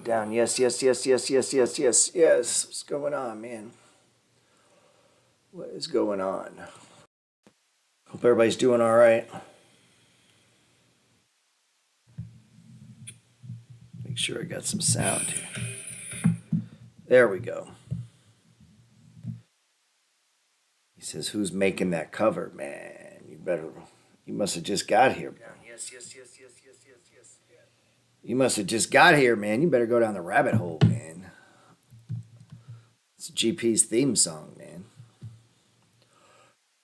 Down. Yes, yes, yes, yes, yes, yes, yes, yes. What's going on, man? What is going on? Hope everybody's doing all right. Make sure I got some sound here. There we go. He says, "Who's making that cover, man? You must have just got here." Yes, yes, yes, yes, yes, yes, yes. You must have just got here, man. You better go down the rabbit hole, man. It's GP's theme song, man.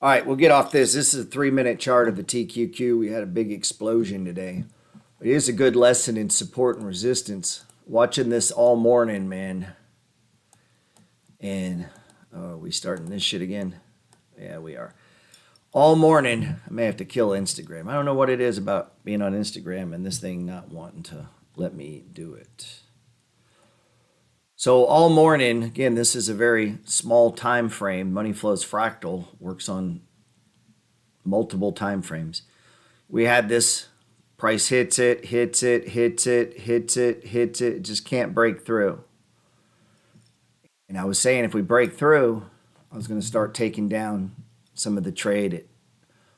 All right, we'll get off this. This is a 3-minute chart of the TQQ. We had a big explosion today. It is a good lesson in support and resistance. Watching this all morning, man. And are we starting this shit again? Yeah, we are. All morning, I may have to kill Instagram. I don't know what it is about being on Instagram and this thing not wanting to let me do it. So all morning, again, this is a very small time frame. Money Flows Fractal works on multiple time frames. We had this price hits it, hits it, hits it, hits it, hits it, just can't break through. And I was saying if we break through, I was going to start taking down some of the trade at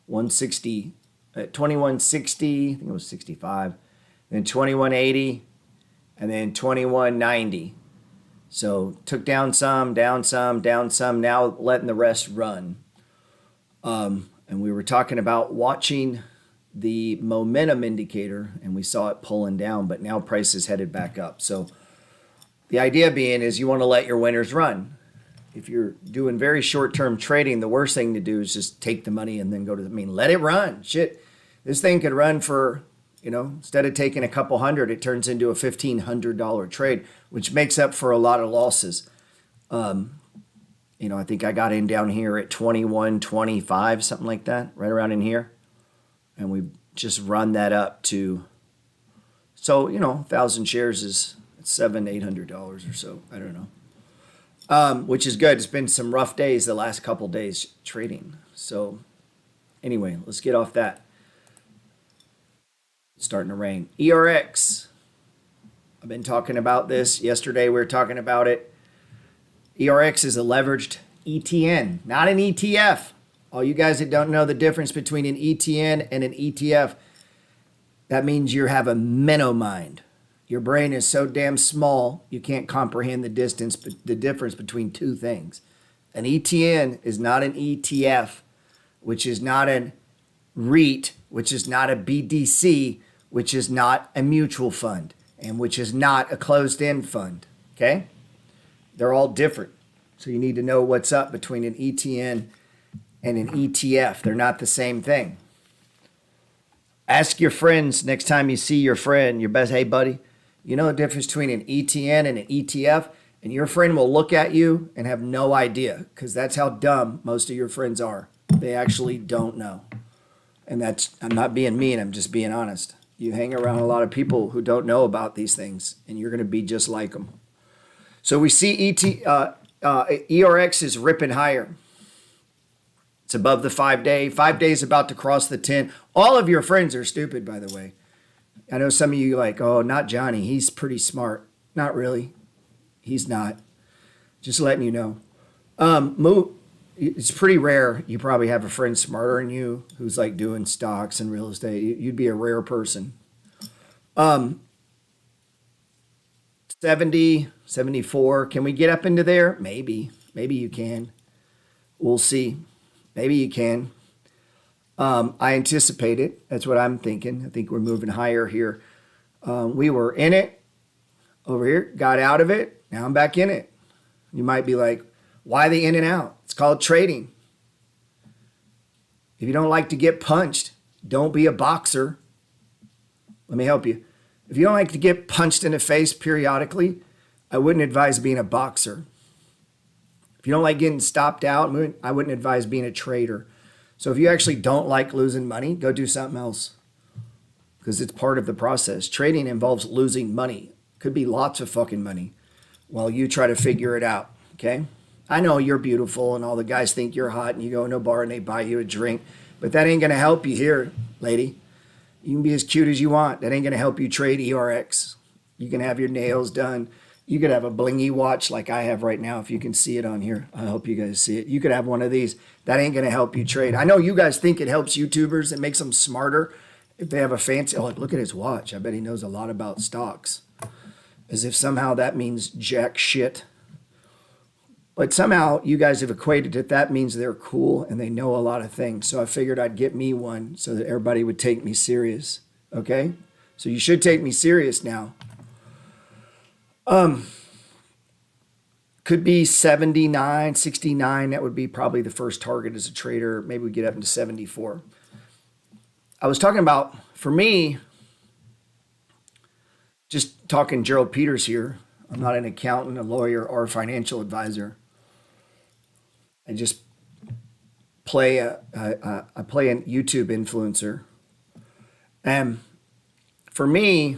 160, at 2160, I think it was 65, then 2180, and then 2190. So took down some, down some, down some, now letting the rest run. And we were talking about watching the momentum indicator, and we saw it pulling down, but now price is headed back up. So the idea being is you want to let your winners run. If you're doing very short-term trading, the worst thing to do is just take the money and then go to let it run. Shit, this thing could run for, instead of taking a couple hundred, it turns into a $1,500 trade, which makes up for a lot of losses. I think I got in down here at 21.25, something like that, right around in here. And we just run that up to, 1,000 shares is $700-800 or so. I don't know. Which is good. It's been some rough days the last couple days trading. So anyway, let's get off that. It's starting to rain. ERX. I've been talking about this. Yesterday we were talking about it. ERX is a leveraged ETN, not an ETF. All you guys that don't know the difference between an ETN and an ETF, that means you have a minnow mind. Your brain is so damn small, you can't comprehend the difference between two things. An ETN is not an ETF, which is not a REIT, which is not a BDC, which is not a mutual fund, and which is not a closed-end fund, okay? They're all different. So you need to know what's up between an ETN and an ETF. They're not the same thing. Ask your friends next time you see your friend, your best, hey, buddy, you know the difference between an ETN and an ETF? And your friend will look at you and have no idea, because that's how dumb most of your friends are. They actually don't know. And I'm not being mean, I'm just being honest. You hang around a lot of people who don't know about these things, and you're going to be just like them. So we see ERX is ripping higher. It's above the 5-day. 5 days about to cross the 10. All of your friends are stupid, by the way. I know some of you like, oh, not Johnny. He's pretty smart. Not really. He's not. Just letting you know. It's pretty rare. You probably have a friend smarter than you who's like doing stocks and real estate. You'd be a rare person. 70, 74. Can we get up into there? Maybe. Maybe you can. We'll see. Maybe you can. I anticipate it. That's what I'm thinking. I think we're moving higher here. We were in it. Over here, got out of it. Now I'm back in it. You might be like, why the in and out? It's called trading. If you don't like to get punched, don't be a boxer. Let me help you. If you don't like to get punched in the face periodically, I wouldn't advise being a boxer. If you don't like getting stopped out, I wouldn't advise being a trader. So if you actually don't like losing money, go do something else because it's part of the process. Trading involves losing money. Could be lots of fucking money while you try to figure it out, okay? I know you're beautiful and all the guys think you're hot and you go in a bar and they buy you a drink, but that ain't going to help you here, lady. You can be as cute as you want. That ain't going to help you trade ERX. You can have your nails done. You could have a blingy watch like I have right now, if you can see it on here. I hope you guys see it. You could have one of these. That ain't going to help you trade. I know you guys think it helps YouTubers. It makes them smarter if they have a fancy, oh, look at his watch. I bet he knows a lot about stocks. As if somehow that means jack shit. But somehow you guys have equated it. That means they're cool and they know a lot of things. So I figured I'd get me one so that everybody would take me serious. Okay? So you should take me serious now. Could be 79, 69. That would be probably the first target as a trader. Maybe we get up into 74. I was talking about, for me, just talking Gerald Peters here. I'm not an accountant, a lawyer, or a financial advisor. I just play I play a YouTube influencer. And for me,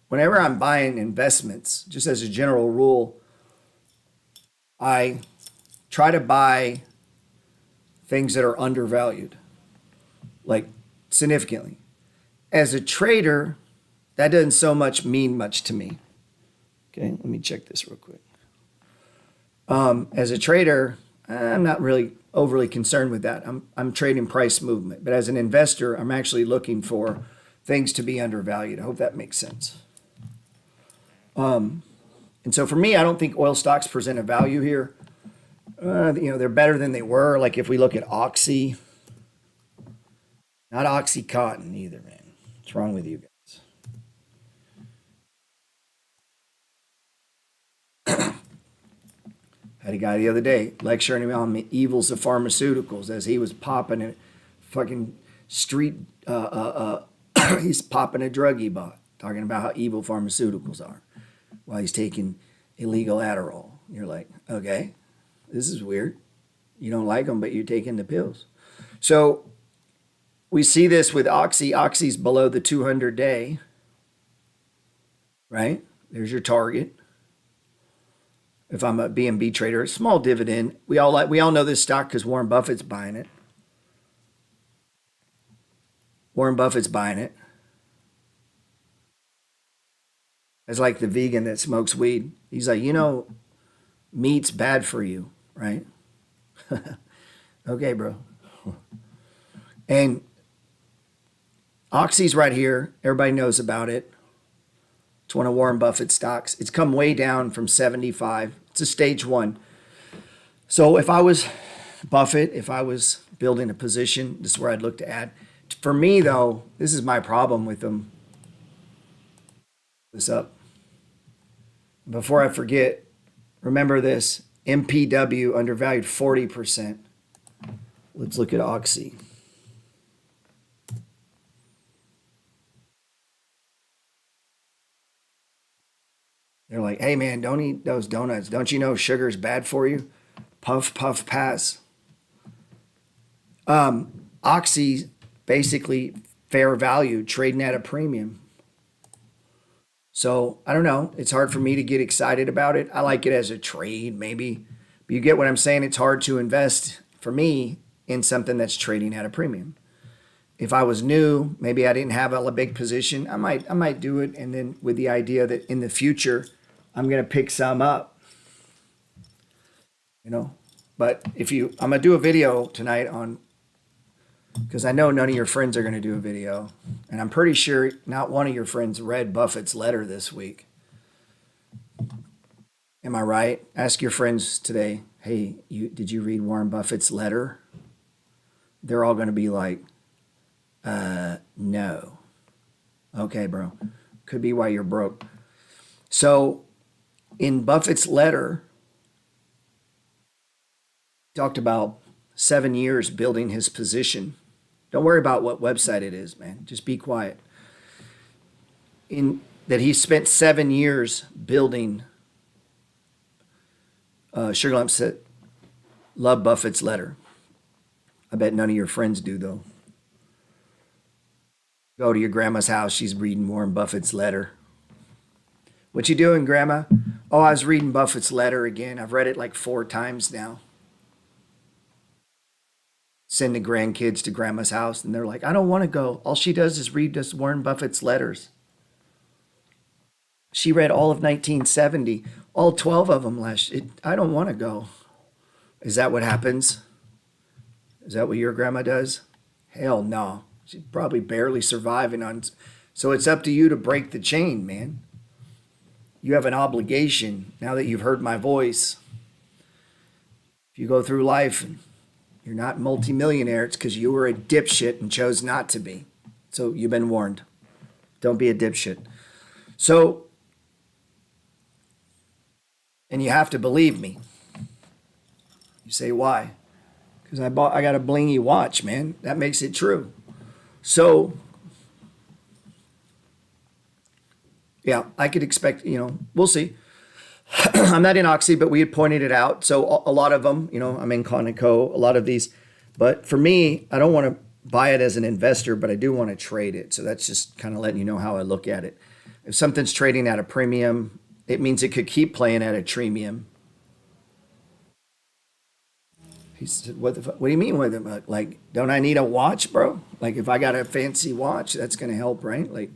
whenever I'm buying investments, just as a general rule, I try to buy things that are undervalued, like significantly. As a trader, that doesn't so much mean much to me. Okay, let me check this real quick. As a trader, I'm not really overly concerned with that. I'm trading price movement. But as an investor, I'm actually looking for things to be undervalued. I hope that makes sense. And so for me, I don't think oil stocks present a value here. They're better than they were. Like if we look at Oxy, not Oxycontin either, man. What's wrong with you guys? Had a guy the other day lecturing me on the evils of pharmaceuticals as he was popping a fucking street. He's popping a drug he bought, talking about how evil pharmaceuticals are while he's taking illegal Adderall. You're like, okay, this is weird. You don't like them, but you're taking the pills. So we see this with Oxy. Oxy's below the 200-day, right? There's your target. If I'm a B&B trader, small dividend. We all know this stock because Warren Buffett's buying it. Warren Buffett's buying it. It's like the vegan that smokes weed. He's like, meat's bad for you, right? Okay, bro. And Oxy's right here. Everybody knows about it. It's one of Warren Buffett's stocks. It's come way down from 75. It's a stage one. So if I was Buffett, if I was building a position, this is where I'd look to add. For me, though, this is my problem with them. This up. Before I forget, remember this. MPW undervalued 40%. Let's look at Oxy. They're like, hey, man, don't eat those donuts. Don't you know sugar's bad for you? Puff, puff, pass. Oxy, basically fair value, trading at a premium. So, I don't know. It's hard for me to get excited about it. I like it as a trade, maybe. But you get what I'm saying? It's hard to invest, for me, in something that's trading at a premium. If I was new, maybe I didn't have a big position, I might do it. And then with the idea that in the future, I'm going to pick some up, But I'm going to do a video tonight on, because I know none of your friends are going to do a video. And I'm pretty sure not one of your friends read Buffett's letter this week. Am I right? Ask your friends today, hey, did you read Warren Buffett's letter? They're all going to be like, no. Okay, bro. Could be why you're broke. So in Buffett's letter, he talked about 7 years building his position. Don't worry about what website it is, man. Just be quiet. In that he spent 7 years building. Sugar Lump said, "Love Buffett's letter." I bet none of your friends do, though. Go to your grandma's house. She's reading Warren Buffett's letter. What you doing, Grandma? Oh, I was reading Buffett's letter again. I've read it like 4 times now. Send the grandkids to Grandma's house, and they're like, "I don't want to go. All she does is read us Warren Buffett's letters." She read all of 1970, all 12 of them last year. I don't want to go. Is that what happens? Is that what your grandma does? Hell no. She's probably barely surviving on. So it's up to you to break the chain, man. You have an obligation now that you've heard my voice. If you go through life and you're not multimillionaire, it's because you were a dipshit and chose not to be. So you've been warned. Don't be a dipshit. So, and you have to believe me. You say, why? Because I got a blingy watch, man. That makes it true. So, yeah, I could expect, we'll see. I'm not in Oxy, but we had pointed it out. So a lot of them, I'm in Conoco, a lot of these. But for me, I don't want to buy it as an investor, but I do want to trade it. So that's just kind of letting you know how I look at it. If something's trading at a premium, it means it could keep playing at a premium. He said, what do you mean with it? Like, don't I need a watch, bro? Like, if I got a fancy watch, that's going to help, right? Like,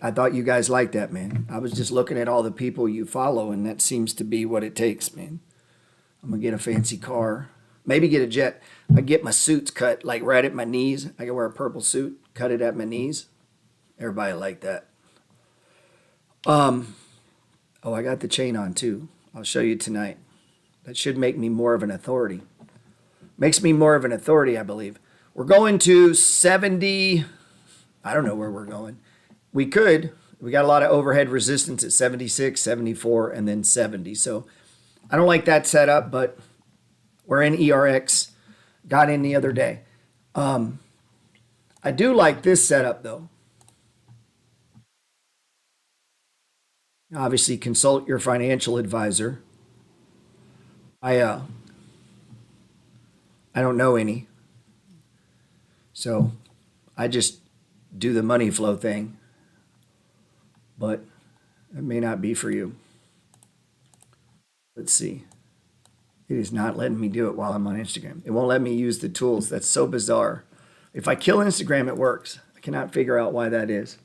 I thought you guys liked that, man. I was just looking at all the people you follow, and that seems to be what it takes, man. I'm going to get a fancy car. Maybe get a jet. I get my suits cut, like, right at my knees. I can wear a purple suit, cut it at my knees. Everybody like that. Oh, I got the chain on, too. I'll show you tonight. That should make me more of an authority. Makes me more of an authority, I believe. We're going to 70. I don't know where we're going. We got a lot of overhead resistance at 76, 74, and then 70. So I don't like that setup, but we're in ERX. Got in the other day. I do like this setup, though. Obviously, consult your financial advisor. I don't know any. So I just do the money flow thing. But it may not be for you. Let's see. It is not letting me do it while I'm on Instagram. It won't let me use the tools. That's so bizarre. If I kill Instagram, it works. I cannot figure out why that is.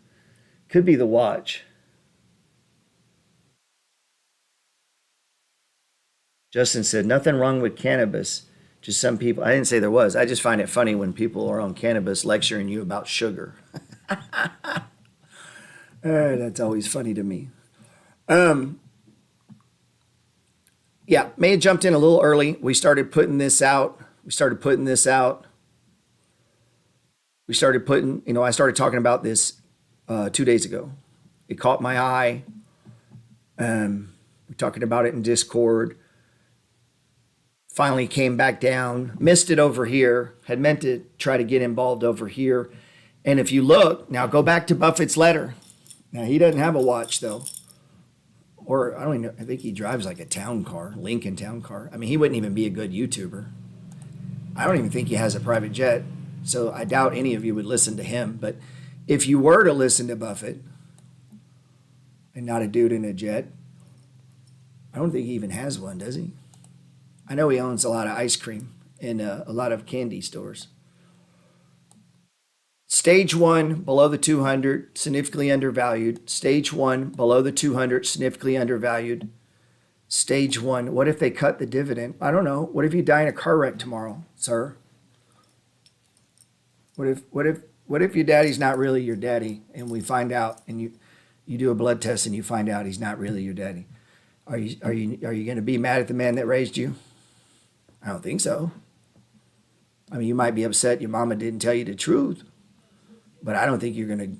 Could be the watch. Justin said, nothing wrong with cannabis. Just some people, I didn't say there was. I just find it funny when people are on cannabis lecturing you about sugar. That's always funny to me. Yeah, may have jumped in a little early. We started putting this out. I started talking about this 2 days ago. It caught my eye. We're talking about it in Discord. Finally came back down, missed it over here, had meant to try to get involved over here. And if you look, now go back to Buffett's letter. Now, he doesn't have a watch, though. Or, I don't even know, I think he drives like a town car, Lincoln town car. I mean, he wouldn't even be a good YouTuber. I don't even think he has a private jet. So I doubt any of you would listen to him. But if you were to listen to Buffett and not a dude in a jet, I don't think he even has one, does he? I know he owns a lot of ice cream and a lot of candy stores. Stage 1, below the 200, significantly undervalued. Stage 1, below the 200, significantly undervalued. Stage 1, what if they cut the dividend? I don't know. What if you die in a car wreck tomorrow, sir? What if your daddy's not really your daddy and we find out and you do a blood test and you find out he's not really your daddy? Are you going to be mad at the man that raised you? I don't think so. I mean, you might be upset your mama didn't tell you the truth, but I don't think you're going to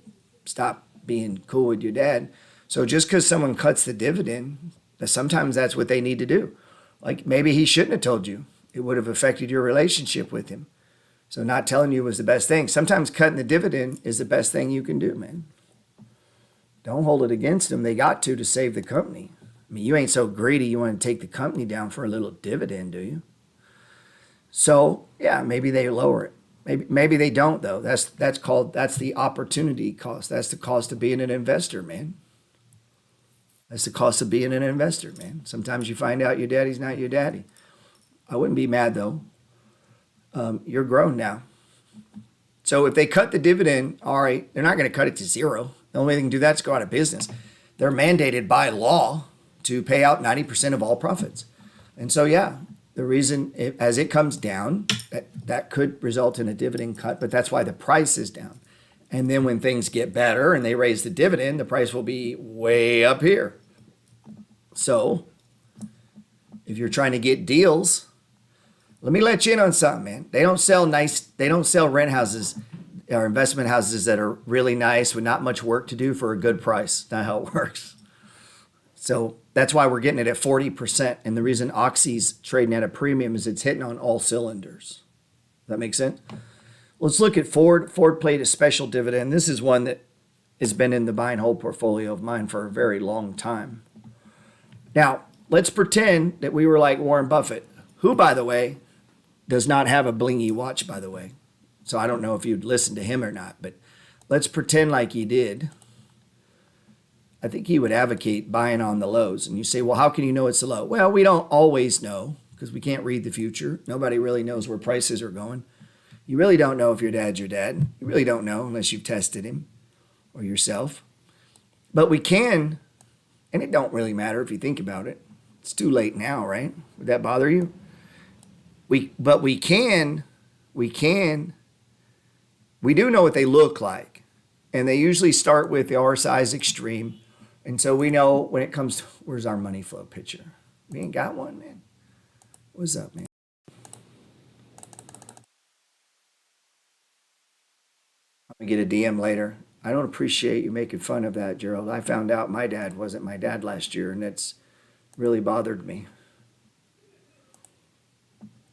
stop being cool with your dad. So just because someone cuts the dividend, sometimes that's what they need to do. Like maybe he shouldn't have told you. It would have affected your relationship with him. So not telling you was the best thing. Sometimes cutting the dividend is the best thing you can do, man. Don't hold it against them. They got to save the company. I mean, you ain't so greedy you want to take the company down for a little dividend, do you? So yeah, maybe they lower it. Maybe they don't though. That's the opportunity cost. That's the cost of being an investor, man. That's the cost of being an investor, man. Sometimes you find out your daddy's not your daddy. I wouldn't be mad though. You're grown now. So if they cut the dividend, all right, they're not going to cut it to zero. The only way they can do that is go out of business. They're mandated by law to pay out 90% of all profits. And so, yeah, the reason as it comes down, that could result in a dividend cut, but that's why the price is down. And then when things get better and they raise the dividend, the price will be way up here. So if you're trying to get deals, let me let you in on something, man. They don't sell rent houses or investment houses that are really nice with not much work to do for a good price. Not how it works. So that's why we're getting it at 40%. And the reason Oxy's trading at a premium is it's hitting on all cylinders. Does that make sense? Let's look at Ford. Ford paid a special dividend. This is one that has been in the buy and hold portfolio of mine for a very long time. Now, let's pretend that we were like Warren Buffett, who, by the way, does not have a blingy watch, by the way. So I don't know if you'd listen to him or not, but let's pretend like he did. I think he would advocate buying on the lows. And you say, well, how can you know it's a low? Well, we don't always know because we can't read the future. Nobody really knows where prices are going. You really don't know if your dad's your dad. You really don't know unless you've tested him or yourself. But we can, and it don't really matter if you think about it. It's too late now, right? Would that bother you? We do know what they look like. And they usually start with the RSI's extreme. And so we know when it comes to, where's our money flow picture? We ain't got one, man. What's up, man? I'm going to get a DM later. I don't appreciate you making fun of that, Gerald. I found out my dad wasn't my dad last year, and it's really bothered me.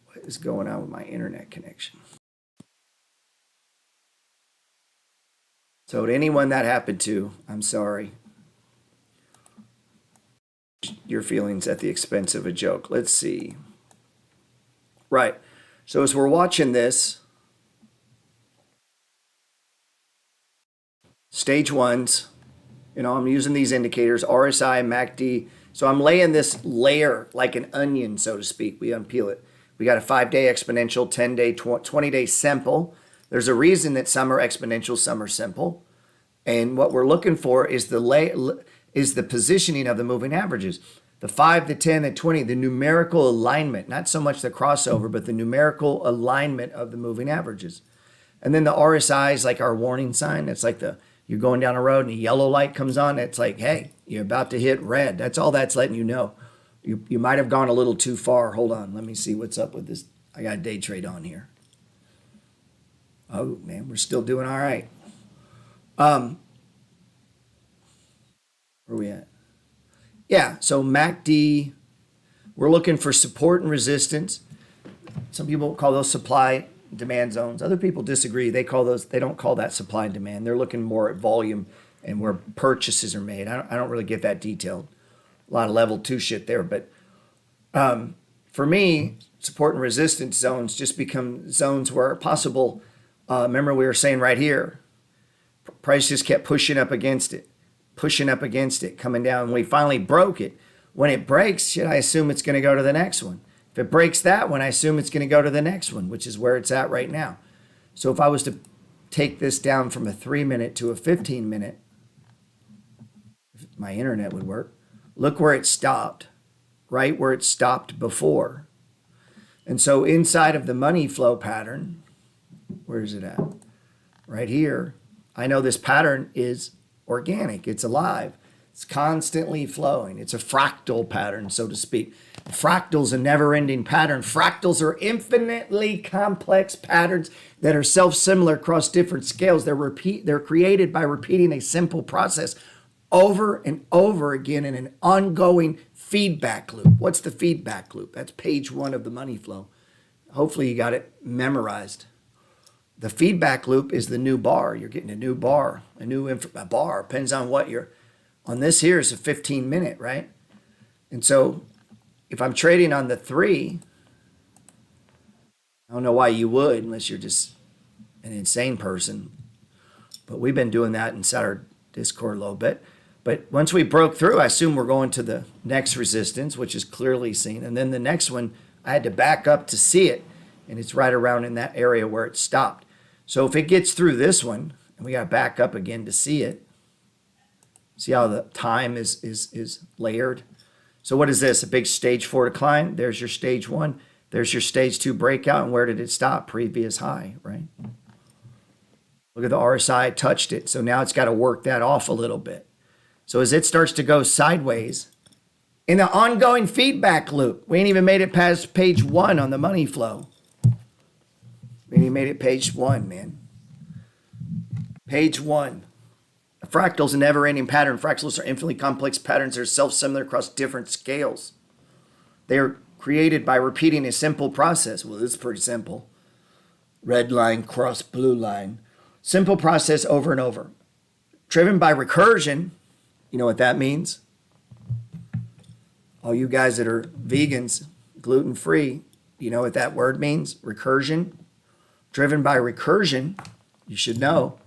What is going on with my internet connection? So to anyone that happened to, I'm sorry. Your feelings at the expense of a joke. Let's see. Right. So as we're watching this, stage ones, I'm using these indicators, RSI, MACD. So I'm laying this layer like an onion, so to speak. We unpeel it. We got a 5-day exponential, 10-day, 20-day simple. There's a reason that some are exponential, some are simple. And what we're looking for is the positioning of the moving averages. The 5, the 10, the 20, the numerical alignment, not so much the crossover, but the numerical alignment of the moving averages. And then the RSI is like our warning sign. It's like you're going down a road and a yellow light comes on. It's like, hey, you're about to hit red. That's all that's letting you know. You might have gone a little too far. Hold on. Let me see what's up with this. I got a day trade on here. Oh, man, we're still doing all right. Where are we at? Yeah, so MACD, we're looking for support and resistance. Some people call those supply demand zones. Other people disagree. They don't call that supply and demand. They're looking more at volume and where purchases are made. I don't really get that detailed. A lot of level 2 shit there. But for me, support and resistance zones just become zones where possible. Remember we were saying right here, price just kept pushing up against it, coming down. We finally broke it. When it breaks, I assume it's going to go to the next one. If it breaks that one, I assume it's going to go to the next one, which is where it's at right now. So if I was to take this down from a 3-minute to a 15-minute, if my internet would work, look where it stopped, right where it stopped before. And so inside of the money flow pattern, where is it at? Right here. I know this pattern is organic. It's alive. It's constantly flowing. It's a fractal pattern, so to speak. Fractal's a never-ending pattern. Fractals are infinitely complex patterns that are self-similar across different scales. They're created by repeating a simple process over and over again in an ongoing feedback loop. What's the feedback loop? That's page 1 of the money flow. Hopefully you got it memorized. The feedback loop is the new bar. You're getting a new bar, a bar. Depends on what you're on. This here is a 15-minute, right? And so if I'm trading on the 3, I don't know why you would unless you're just an insane person. But we've been doing that inside our Discord a little bit. But once we broke through, I assume we're going to the next resistance, which is clearly seen. And then the next one, I had to back up to see it. And it's right around in that area where it stopped. So if it gets through this one, and we got to back up again to see it, see how the time is layered? So what is this? A big stage 4 decline? There's your stage 1. There's your stage 2 breakout. And where did it stop? Previous high, right? Look at the RSI, touched it. So now it's got to work that off a little bit. So as it starts to go sideways, in the ongoing feedback loop, we ain't even made it past page 1 on the money flow. We ain't even made it page 1, man. Page 1. A fractal is a never-ending pattern. Fractals are infinitely complex patterns that are self-similar across different scales. They are created by repeating a simple process. Well, it's pretty simple. Red line cross blue line. Simple process over and over. Driven by recursion. You know what that means? All you guys that are vegans, gluten-free, you know what that word means? Recursion. Driven by recursion, you should know.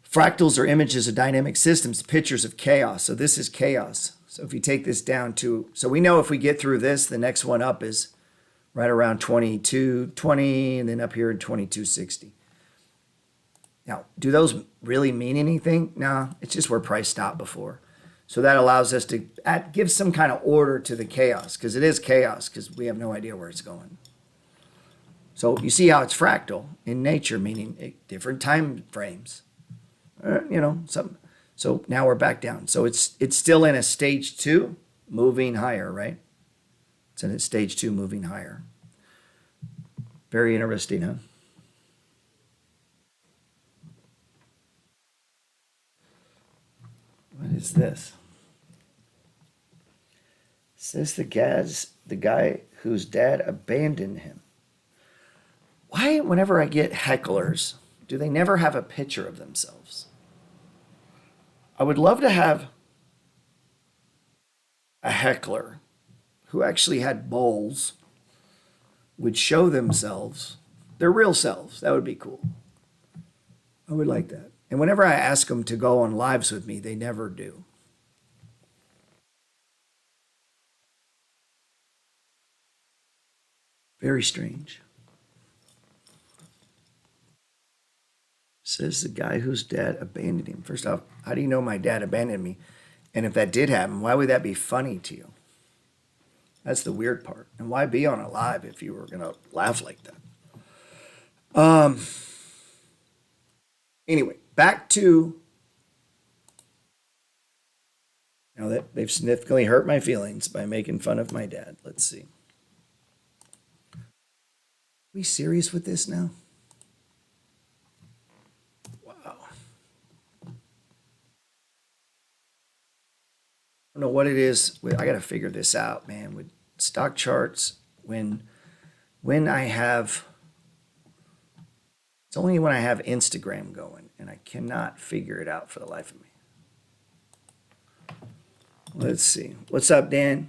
Fractals are images of dynamic systems, pictures of chaos. So this is chaos. So if you take this down to, so we know if we get through this, the next one up is right around 2220, and then up here at 2260. Now, do those really mean anything? No, it's just where price stopped before. So that allows us to give some kind of order to the chaos, because it is chaos, because we have no idea where it's going. So you see how it's fractal in nature, meaning different time frames. Something. So now we're back down. So it's still in a stage 2, moving higher, right? It's in a stage 2, moving higher. Very interesting, huh? What is this? It says the guy whose dad abandoned him. Why, whenever I get hecklers, do they never have a picture of themselves? I would love to have a heckler who actually had bowls, would show themselves, their real selves. That would be cool. I would like that. And whenever I ask them to go on lives with me, they never do. Very strange. Says the guy whose dad abandoned him. First off, how do you know my dad abandoned me? And if that did happen, why would that be funny to you? That's the weird part. And why be on a live if you were going to laugh like that? Anyway, back to, now that they've significantly hurt my feelings by making fun of my dad. Let's see. Are we serious with this now? Wow. I don't know what it is. I got to figure this out, man. With stock charts, when I have, it's only when I have Instagram going, and I cannot figure it out for the life of me. Let's see. What's up, Dan?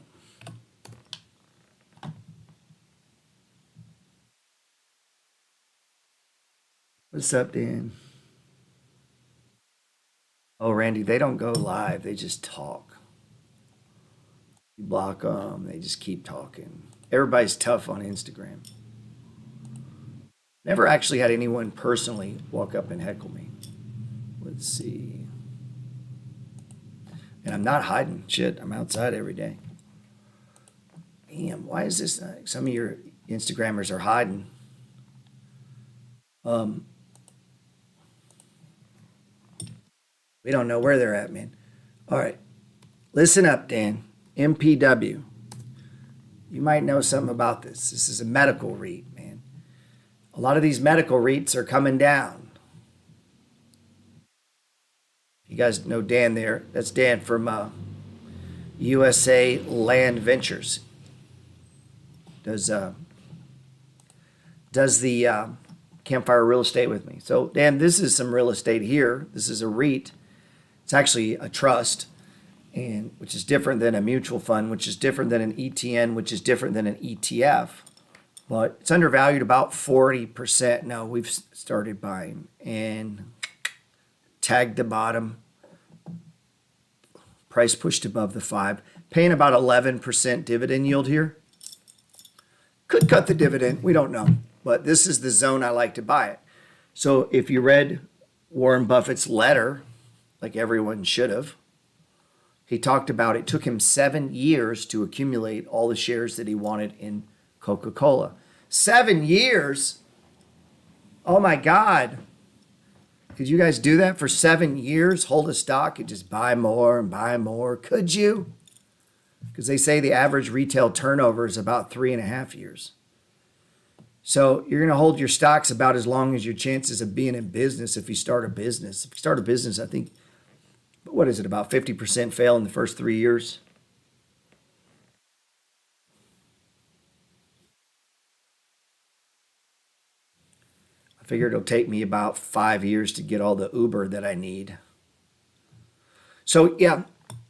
What's up, Dan? Oh, Randy, they don't go live. They just talk. You block them. They just keep talking. Everybody's tough on Instagram. Never actually had anyone personally walk up and heckle me. Let's see. And I'm not hiding shit. I'm outside every day. Damn, why is this? Some of your Instagrammers are hiding. We don't know where they're at, man. All right. Listen up, Dan. MPW. You might know something about this. This is a medical REIT, man. A lot of these medical REITs are coming down. You guys know Dan there. That's Dan from USA Land Ventures. Does the Campfire Real Estate with me. So, Dan, this is some real estate here. This is a REIT. It's actually a trust, and which is different than a mutual fund, which is different than an ETN, which is different than an ETF. But it's undervalued about 40%. Now we've started buying and tagged the bottom. Price pushed above the 5. Paying about 11% dividend yield here. Could cut the dividend. We don't know. But this is the zone I like to buy it. So if you read Warren Buffett's letter, like everyone should have, he talked about it took him 7 years to accumulate all the shares that he wanted in Coca-Cola. 7 years? Oh my God. Could you guys do that for 7 years? Hold a stock and just buy more and buy more? Could you? Because they say the average retail turnover is about 3.5 years. So you're going to hold your stocks about as long as your chances of being in business if you start a business. If you start a business, I think, what is it, about 50% fail in the first 3 years? I figure it'll take me about 5 years to get all the Uber that I need. So yeah,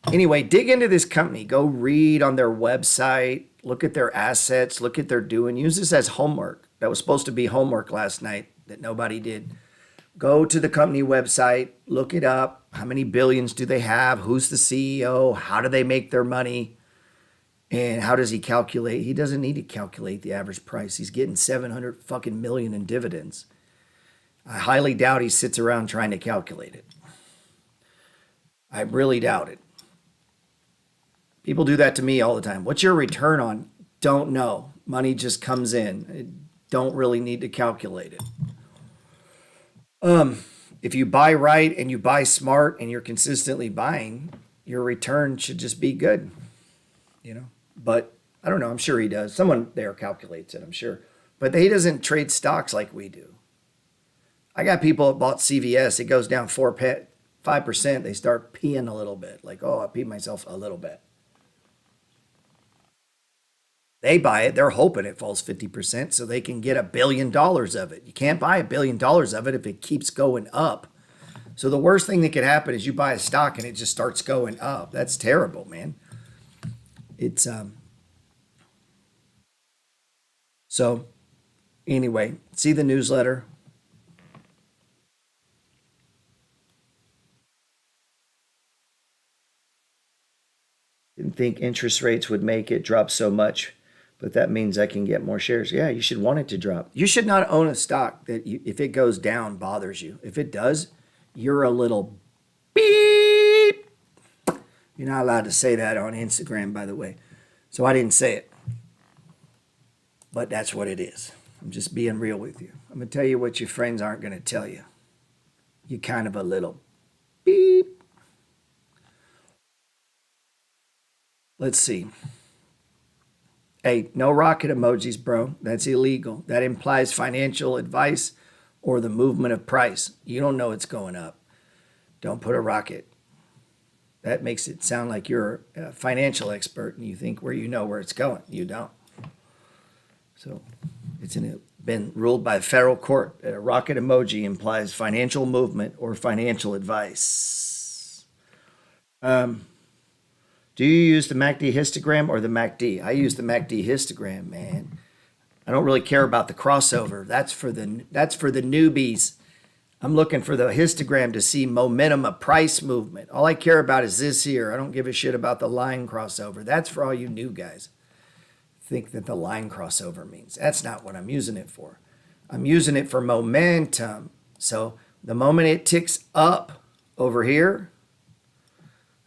anyway, dig into this company. Go read on their website. Look at their assets. Look at their doing. Use this as homework. That was supposed to be homework last night that nobody did. Go to the company website. Look it up. How many billions do they have? Who's the CEO? How do they make their money? And how does he calculate? He doesn't need to calculate the average price. He's getting 700 fucking million in dividends. I highly doubt he sits around trying to calculate it. I really doubt it. People do that to me all the time. What's your return on? Don't know. Money just comes in. Don't really need to calculate it. If you buy right and you buy smart and you're consistently buying, your return should just be good, you know. But I don't know. I'm sure he does. Someone there calculates it, I'm sure. But he doesn't trade stocks like we do. I got people that bought CVS. It goes down 5%. They start peeing a little bit. Like, oh, I peed myself a little bit. They buy it. They're hoping it falls 50% so they can get $1 billion of it. You can't buy $1 billion of it if it keeps going up. So the worst thing that could happen is you buy a stock and it just starts going up. That's terrible, man. It's so anyway, see the newsletter. Didn't think interest rates would make it drop so much, but that means I can get more shares. Yeah, you should want it to drop. You should not own a stock that if it goes down bothers you. If it does, you're a little beep. You're not allowed to say that on Instagram, by the way. So I didn't say it. But that's what it is. I'm just being real with you. I'm going to tell you what your friends aren't going to tell you. You're kind of a little beep. Let's see. Hey, no rocket emojis, bro. That's illegal. That implies financial advice or the movement of price. You don't know it's going up. Don't put a rocket. That makes it sound like you're a financial expert and you think where you know where it's going. You don't. So it's been ruled by a federal court that a rocket emoji implies financial movement or financial advice. Do you use the MACD histogram or the MACD? I use the MACD histogram, man. I don't really care about the crossover. That's for the newbies. I'm looking for the histogram to see momentum of price movement. All I care about is this here. I don't give a shit about the line crossover. That's for all you new guys. Think that the line crossover means. That's not what I'm using it for. I'm using it for momentum. So the moment it ticks up over here,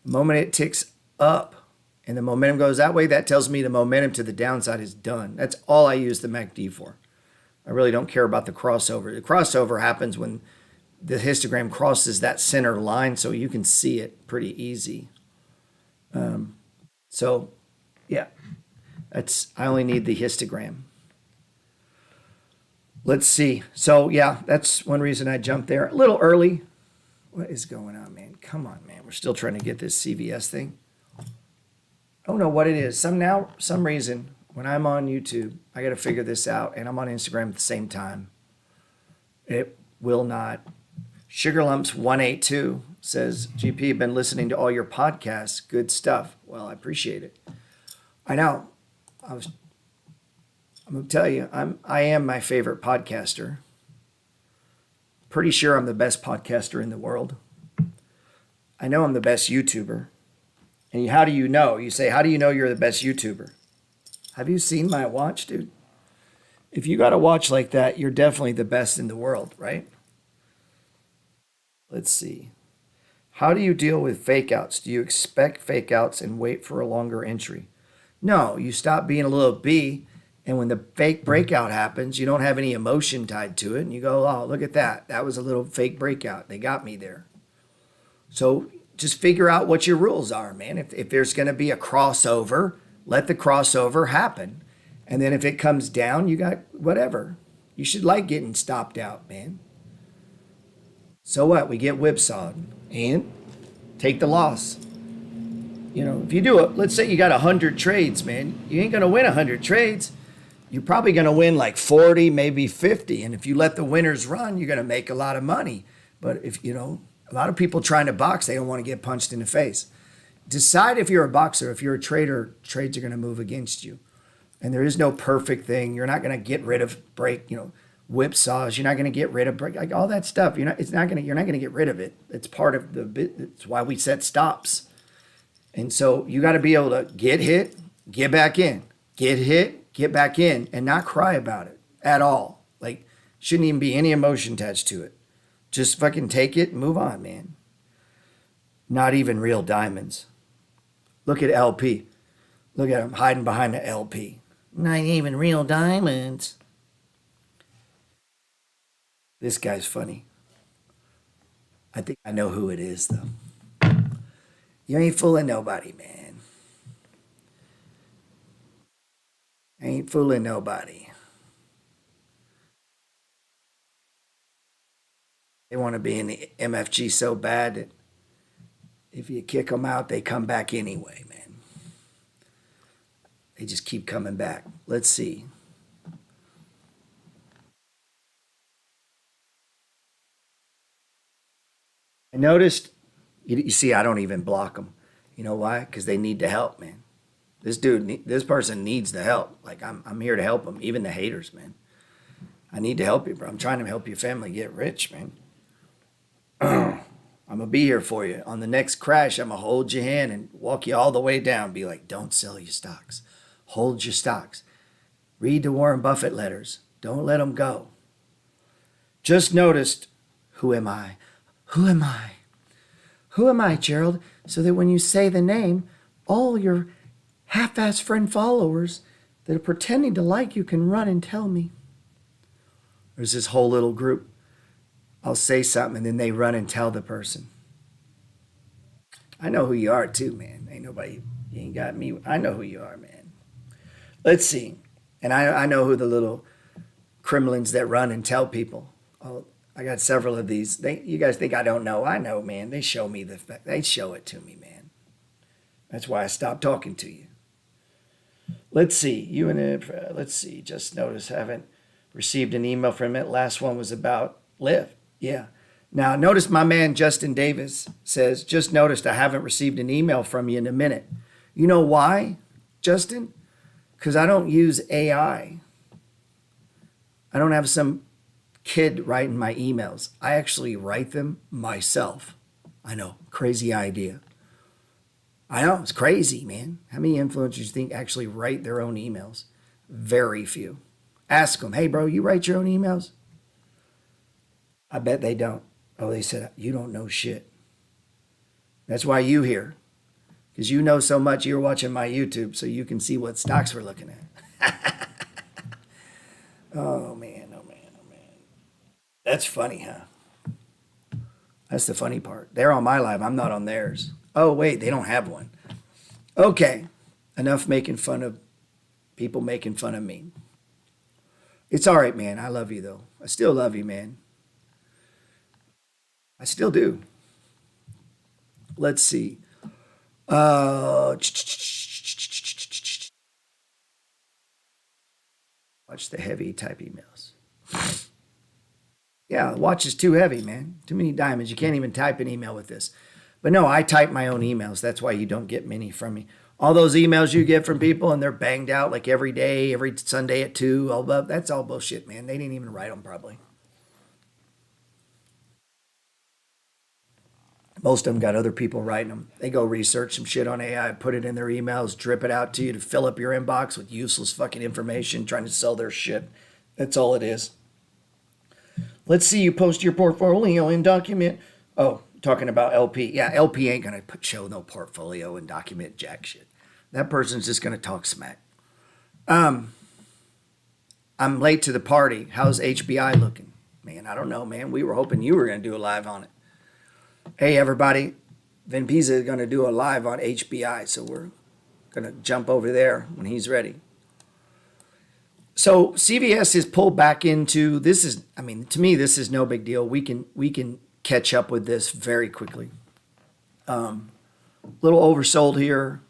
the moment it ticks up and the momentum goes that way, that tells me the momentum to the downside is done. That's all I use the MACD for. I really don't care about the crossover. The crossover happens when the histogram crosses that center line, so you can see it pretty easy. So, yeah, I only need the histogram. Let's see. So, yeah, that's one reason I jumped there a little early. What is going on, man? Come on, man. We're still trying to get this CVS thing. I don't know what it is. Some reason, when I'm on YouTube, I got to figure this out, and I'm on Instagram at the same time. It will not. Sugarlumps182 says, GP, been listening to all your podcasts. Good stuff. Well, I appreciate it. I know. I'm gonna tell you, I am my favorite podcaster. Pretty sure I'm the best podcaster in the world. I know I'm the best YouTuber. And how do you know? You say, how do you know you're the best YouTuber? Have you seen my watch, dude? If you got a watch like that, you're definitely the best in the world, right? Let's see. How do you deal with fake outs? Do you expect fake outs and wait for a longer entry? No, you stop being a little bee, and when the fake breakout happens, you don't have any emotion tied to it, and you go, oh, look at that. That was a little fake breakout. They got me there. So just figure out what your rules are, man. If there's going to be a crossover, let the crossover happen. And then if it comes down, you got whatever. You should like getting stopped out, man. So what? We get whipsawed and take the loss. You know, if you do it, let's say you got 100 trades, man. You ain't going to win 100 trades. You're probably going to win like 40, maybe 50. And if you let the winners run, you're going to make a lot of money. But if, a lot of people trying to box, they don't want to get punched in the face. Decide if you're a boxer. If you're a trader, trades are going to move against you. And there is no perfect thing. You're not going to get rid of whipsaws. You're not going to get rid of like all that stuff. You're not going to get rid of it. It's part of the bit. It's why we set stops. And so you got to be able to get hit, get back in, get hit, get back in, and not cry about it at all. Like, shouldn't even be any emotion attached to it. Just fucking take it and move on, man. Not even real diamonds. Look at LP. Look at him hiding behind the LP. Not even real diamonds. This guy's funny. I think I know who it is, though. You ain't fooling nobody, man. Ain't fooling nobody. They want to be in the MFG so bad that if you kick them out, they come back anyway, man. They just keep coming back. Let's see. I noticed, you see, I don't even block them. You know why? Because they need the help, man. This person needs the help. Like, I'm here to help them, even the haters, man. I need to help you, bro. I'm trying to help your family get rich, man. I'm going to be here for you. On the next crash, I'm going to hold your hand and walk you all the way down. Be like, don't sell your stocks. Hold your stocks. Read the Warren Buffett letters. Don't let them go. Just noticed, who am I? Who am I? Who am I, Gerald? So that when you say the name, all your half-ass friend followers that are pretending to like you can run and tell me. There's this whole little group. I'll say something and then they run and tell the person. I know who you are too, man. Ain't nobody, you ain't got me. I know who you are, man. Let's see. And I know who the little criminals that run and tell people. Oh, I got several of these. You guys think I don't know? I know, man. They show me they show it to me, man. That's why I stopped talking to you. Let's see. Let's see. Just notice, haven't received an email from it. Last one was about Lyft. Yeah. Now, notice my man Justin Davis says, just noticed I haven't received an email from you in a minute. You know why, Justin? Because I don't use AI. I don't have some kid writing my emails. I actually write them myself. I know, crazy idea. I know, it's crazy, man. How many influencers do you think actually write their own emails? Very few. Ask them, hey, bro, you write your own emails? I bet they don't. Oh, they said, you don't know shit. That's why you here. Because you know so much, you're watching my YouTube so you can see what stocks we're looking at. Oh, man, oh, man, oh, man. That's funny, huh? That's the funny part. They're on my live. I'm not on theirs. Oh, wait, they don't have one. Okay, enough making fun of people making fun of me. It's all right, man. I love you, though. I still love you, man. I still do. Let's see. Watch the heavy type emails. Yeah, the watch is too heavy, man. Too many diamonds. You can't even type an email with this. But no, I type my own emails. That's why you don't get many from me. All those emails you get from people and they're banged out like every day, every Sunday at 2, all that's all bullshit, man. They didn't even write them probably. Most of them got other people writing them. They go research some shit on AI, put it in their emails, drip it out to you to fill up your inbox with useless fucking information, trying to sell their shit. That's all it is. Let's see you post your portfolio and document. Oh, talking about LP. Yeah, LP ain't going to show no portfolio and document jack shit. That person's just going to talk smack. I'm late to the party. How's HBI looking? Man, I don't know, man. We were hoping you were going to do a live on it. Hey, everybody. Vin Pisa is going to do a live on HBI, so we're going to jump over there when he's ready. So CVS is pulled back into this is, I mean, to me, this is no big deal. We can catch up with this very quickly. Little oversold here.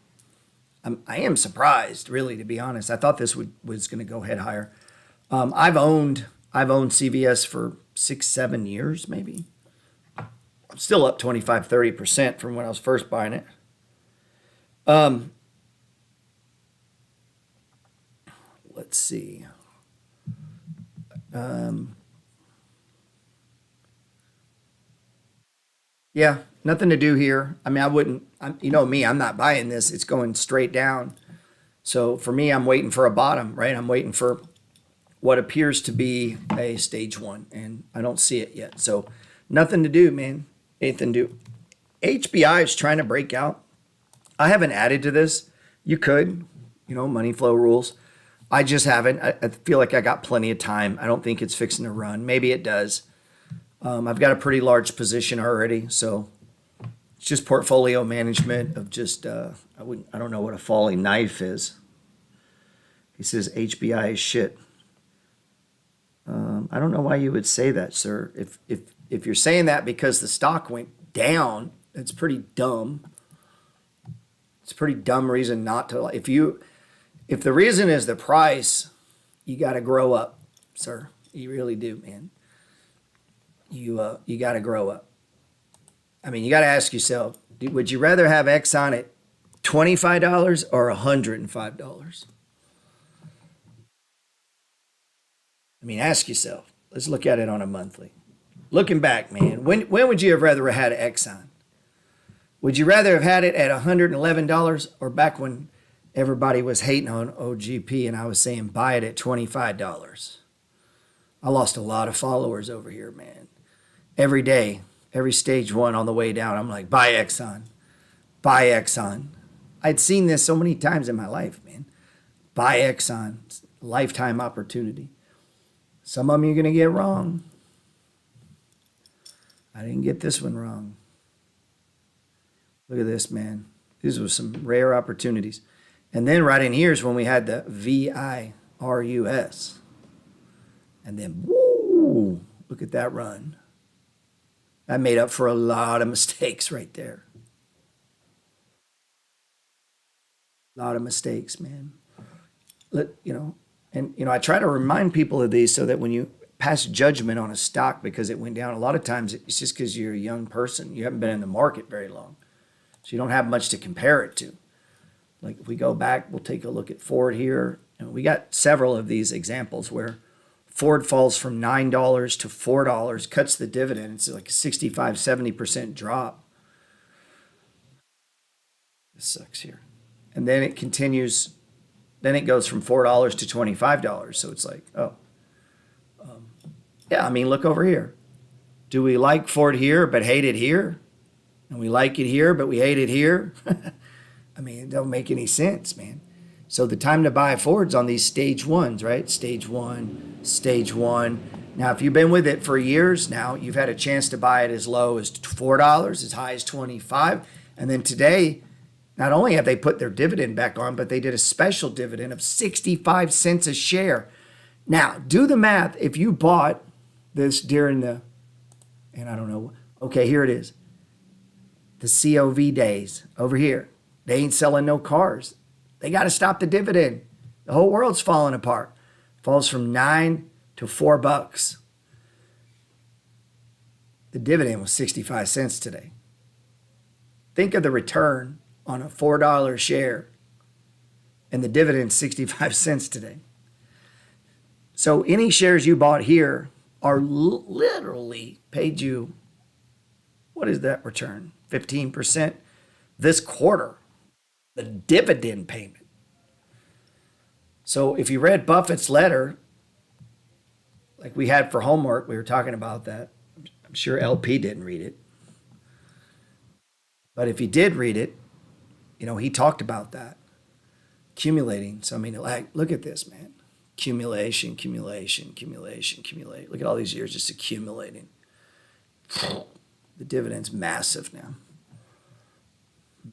I am surprised, really, to be honest. I thought this was going to go head higher. I've owned CVS for 6-7 years, maybe. I'm still up 25-30% from when I was first buying it. Let's see. Yeah, nothing to do here. I mean, I wouldn't. You know me. I'm not buying this. It's going straight down. So for me, I'm waiting for a bottom, right? I'm waiting for what appears to be a stage 1, and I don't see it yet. So nothing to do, man. Anything to do. HBI is trying to break out. I haven't added to this. You could, money flow rules. I just haven't. I feel like I got plenty of time. I don't think it's fixing to run. Maybe it does. I've got a pretty large position already, so it's just portfolio management of just. I don't know what a falling knife is. He says HBI is shit. I don't know why you would say that, sir. If you're saying that because the stock went down, it's pretty dumb. It's a pretty dumb reason not to. If the reason is the price, you got to grow up, sir. You really do, man. You got to grow up. I mean, you got to ask yourself, would you rather have Exxon at $25 or $105? I mean, ask yourself. Let's look at it on a monthly. Looking back, man, when would you have rather had Exxon? Would you rather have had it at $111 or back when everybody was hating on OGP and I was saying buy it at $25? I lost a lot of followers over here, man. Every day, every stage 1 on the way down, I'm like, buy Exxon. Buy Exxon. I'd seen this so many times in my life, man. Buy Exxon. It's a lifetime opportunity. Some of them you're going to get wrong. I didn't get this one wrong. Look at this, man. These were some rare opportunities. And then right in here is when we had the VIRUS. And then, woo, look at that run. That made up for a lot of mistakes right there. A lot of mistakes, man. I try to remind people of these so that when you pass judgment on a stock because it went down, a lot of times it's just because you're a young person. You haven't been in the market very long. So you don't have much to compare it to. Like if we go back, we'll take a look at Ford here. And we got several of these examples where Ford falls from $9 to $4, cuts the dividend. It's like a 65-70% drop. This sucks here. And then it continues. Then it goes from $4 to $25. So it's like, yeah, I mean, look over here. Do we like Ford here but hate it here? And we like it here but we hate it here? I mean, it don't make any sense, man. So the time to buy Fords on these stage 1s, right? Stage 1, stage 1. Now, if you've been with it for years now, you've had a chance to buy it as low as $4, as high as $25. And then today, Not only have they put their dividend back on, but they did a special dividend of 65 cents a share. Now, do the math. If you bought this during the, and I don't know, okay, here it is. The COV days over here. They ain't selling no cars. They got to stop the dividend. The whole world's falling apart. Falls from $9 to $4. The dividend was 65 cents today. Think of the return on a $4 share and the dividend 65 cents today. So any shares you bought here are literally paid you, what is that return? 15% this quarter, the dividend payment. So if you read Buffett's letter, like we had for homework, we were talking about that. I'm sure LP didn't read it. But if he did read it, he talked about that. Accumulating. So, I mean, like, look at this, man. Accumulation, accumulation, accumulation, accumulate. Look at all these years just accumulating. The dividend's massive now.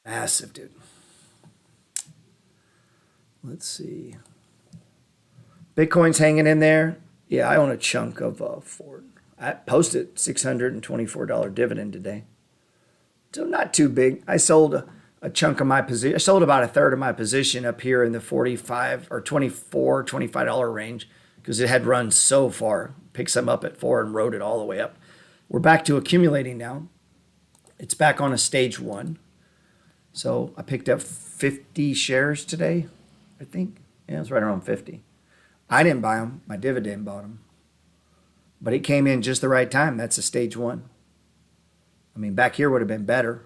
Massive, dude. Let's see. Bitcoin's hanging in there. Yeah, I own a chunk of Ford. I posted $624 dividend today. So not too big. I sold a chunk of my position. I sold about a third of my position up here in the 45 or 24, $25 range because it had run so far. Picked some up at 4 and rode it all the way up. We're back to accumulating now. It's back on a stage 1. So I picked up 50 shares today, I think. Yeah, it's right around 50. I didn't buy them. My dividend bought them. But it came in just the right time. That's a stage 1. I mean, back here would have been better.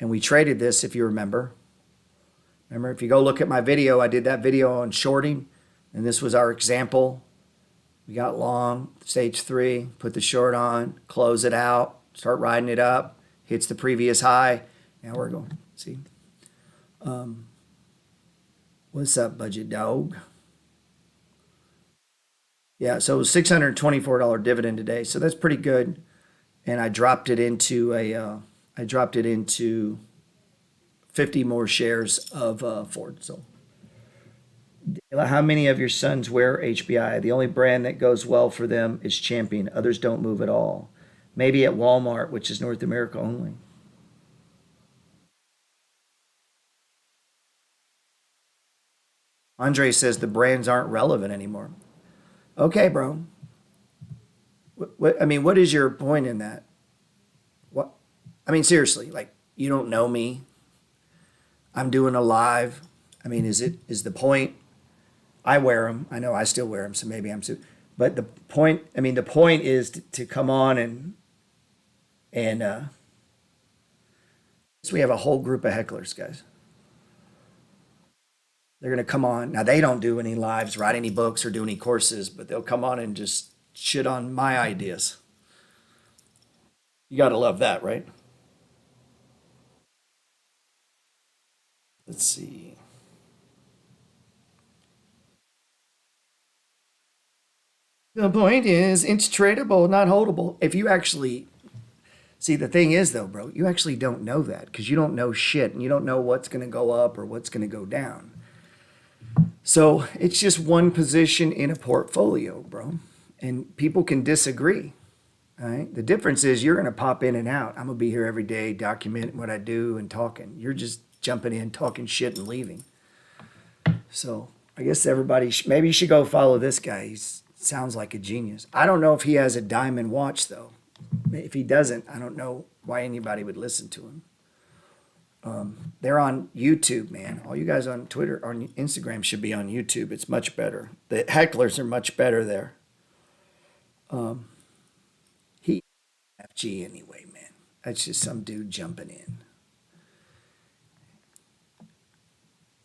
And we traded this, if you remember. Remember, if you go look at my video, I did that video on shorting. And this was our example. We got long, stage 3, put the short on, close it out, start riding it up, hits the previous high. Now we're going, see. What's up, budget dog? Yeah, so it was $624 dividend today. So that's pretty good. And I dropped it into 50 more shares of Ford. So how many of your sons wear HBI? The only brand that goes well for them is Champion. Others don't move at all. Maybe at Walmart, which is North America only. Andre says the brands aren't relevant anymore. Okay, bro. What is your point in that? What? I mean, seriously, like, you don't know me. I'm doing a live. I mean, is the point? I wear them. I know I still wear them, so maybe I'm too. But the point is to come on and so we have a whole group of hecklers, guys. They're going to come on. Now, they don't do any lives, write any books, or do any courses, but they'll come on and just shit on my ideas. You got to love that, right? Let's see. The point is, it's tradable, not holdable. If you actually see, the thing is, though, bro, you actually don't know that because you don't know shit and you don't know what's going to go up or what's going to go down. So it's just one position in a portfolio, bro. And people can disagree. All right. The difference is you're going to pop in and out. I'm going to be here every day, documenting what I do and talking. You're just jumping in, talking shit and leaving. So I guess everybody, maybe you should go follow this guy. He sounds like a genius. I don't know if he has a diamond watch, though. If he doesn't, I don't know why anybody would listen to him. They're on YouTube, man. All you guys on Twitter or Instagram should be on YouTube. It's much better. The hecklers are much better there. He FG anyway, man. That's just some dude jumping in.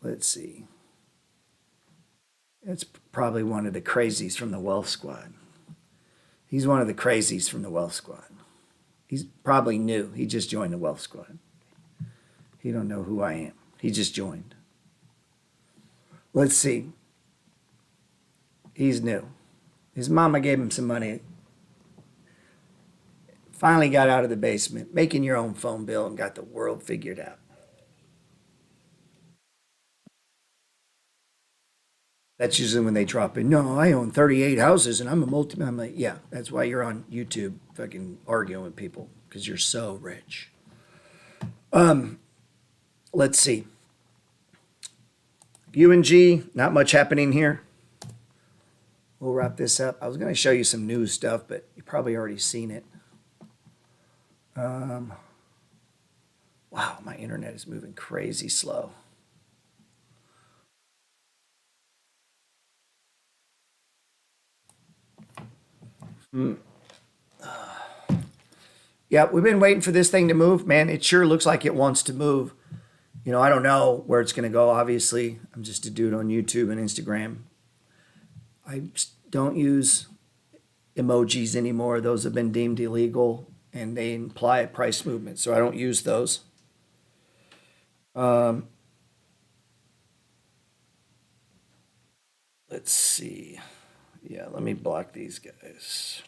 Let's see. It's probably one of the crazies from the Wealth Squad. He's one of the crazies from the Wealth Squad. He's probably new. He just joined the Wealth Squad. He don't know who I am. He just joined. Let's see. He's new. His mama gave him some money. Finally got out of the basement, making your own phone bill and got the world figured out. That's usually when they drop in. No, I own 38 houses and I'm a multi. I'm like, yeah, that's why you're on YouTube fucking arguing with people because you're so rich. Let's see. UNG, not much happening here. We'll wrap this up. I was going to show you some news stuff, but you probably already seen it. Wow, my internet is moving crazy slow. Yeah, we've been waiting for this thing to move. Man, it sure looks like it wants to move. I don't know where it's going to go. Obviously, I'm just a dude on YouTube and Instagram. I don't use emojis anymore. Those have been deemed illegal and they imply a price movement, so I don't use those. Let's see. Yeah, let me block these guys.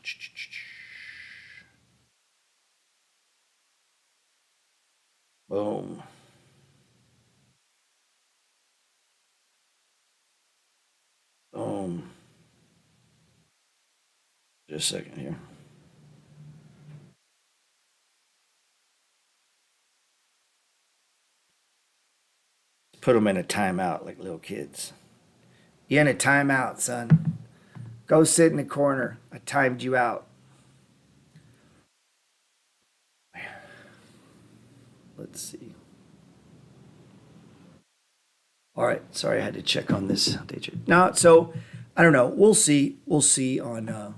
Boom. Boom. Just a second here. Put them in a timeout like little kids. You're in a timeout, son. Go sit in the corner. I timed you out. Let's see. All right. Sorry, I had to check on this. No, so I don't know. We'll see. We'll see on